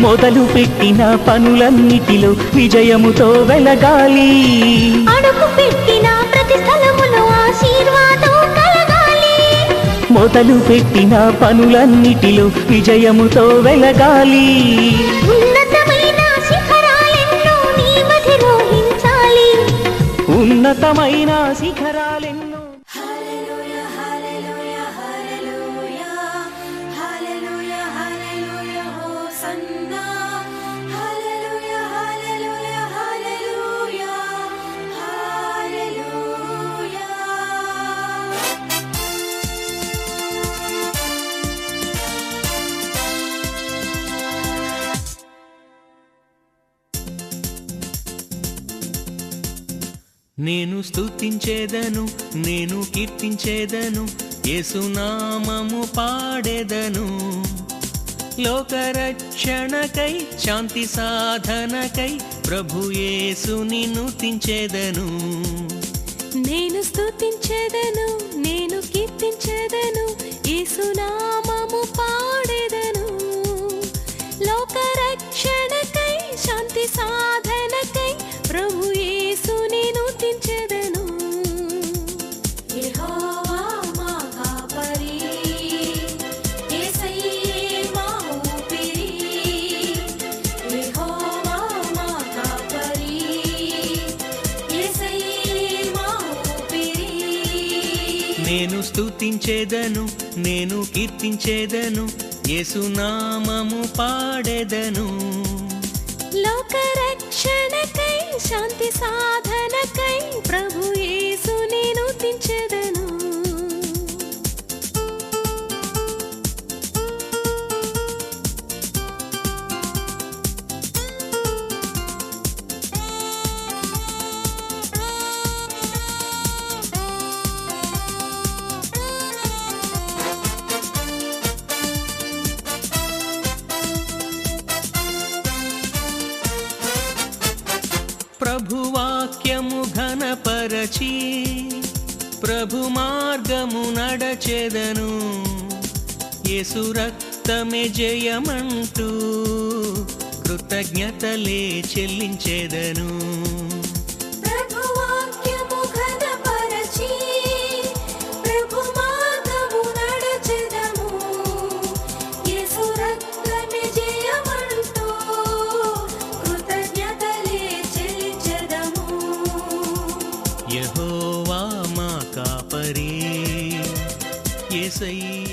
మొదలు పెట్టిన పనులన్నిటిలో విజయముతో వెలగాలి. అడుగు పెట్టిన ప్రతి స్థలములో ఆశీర్వాదం కలగాలి. మొదలు పెట్టిన పనులన్నిటిలో విజయముతో వెలగాలి. ఉన్నతమైన శిఖరాలెన్నో నీ మధిరోహించాలి. ఉన్నతమైన శిఖరాలెన్నో. నేను స్తుతించేదను, నేను కీర్తించేదను, యేసునామము పాడెదను. లోకరక్షణకై శాంతి సాధనకై ప్రభు యేసుని నూతించేదను. నేను స్తుతించేదను, నేను కీర్తించేదను, యేసునామము పాడెదను. లోకరక్షణకై శాంతి సాధనకై ప్రభు యేసుని నూతించెదను. యెహోవా మా కాపరి, యేసయ్యే మా ఊపిరి. యెహోవా మా కాపరి, యేసయ్యే మా ఊపిరి. నేను స్తుతించేదను, నేను కీర్తించేదను, యేసునామము పాడెదను. లోకరక్షణకై శాంతి సాధనకై ప్రభు యేసుని నూతించెదను. పరచి ప్రభు మార్గము నడచెదను యేసు రక్తమే జయమంటూ కృతజ్ఞతలే చెల్లించెదను ప్రభు వాక్యము ఘనపరచి ప్రభు మార్గము నడచెదము యేసు రక్తమే జయమంటూ కృతజ్ఞతలే చెల్లించెదము యెహోవా మా కాపరి యేసయ్యా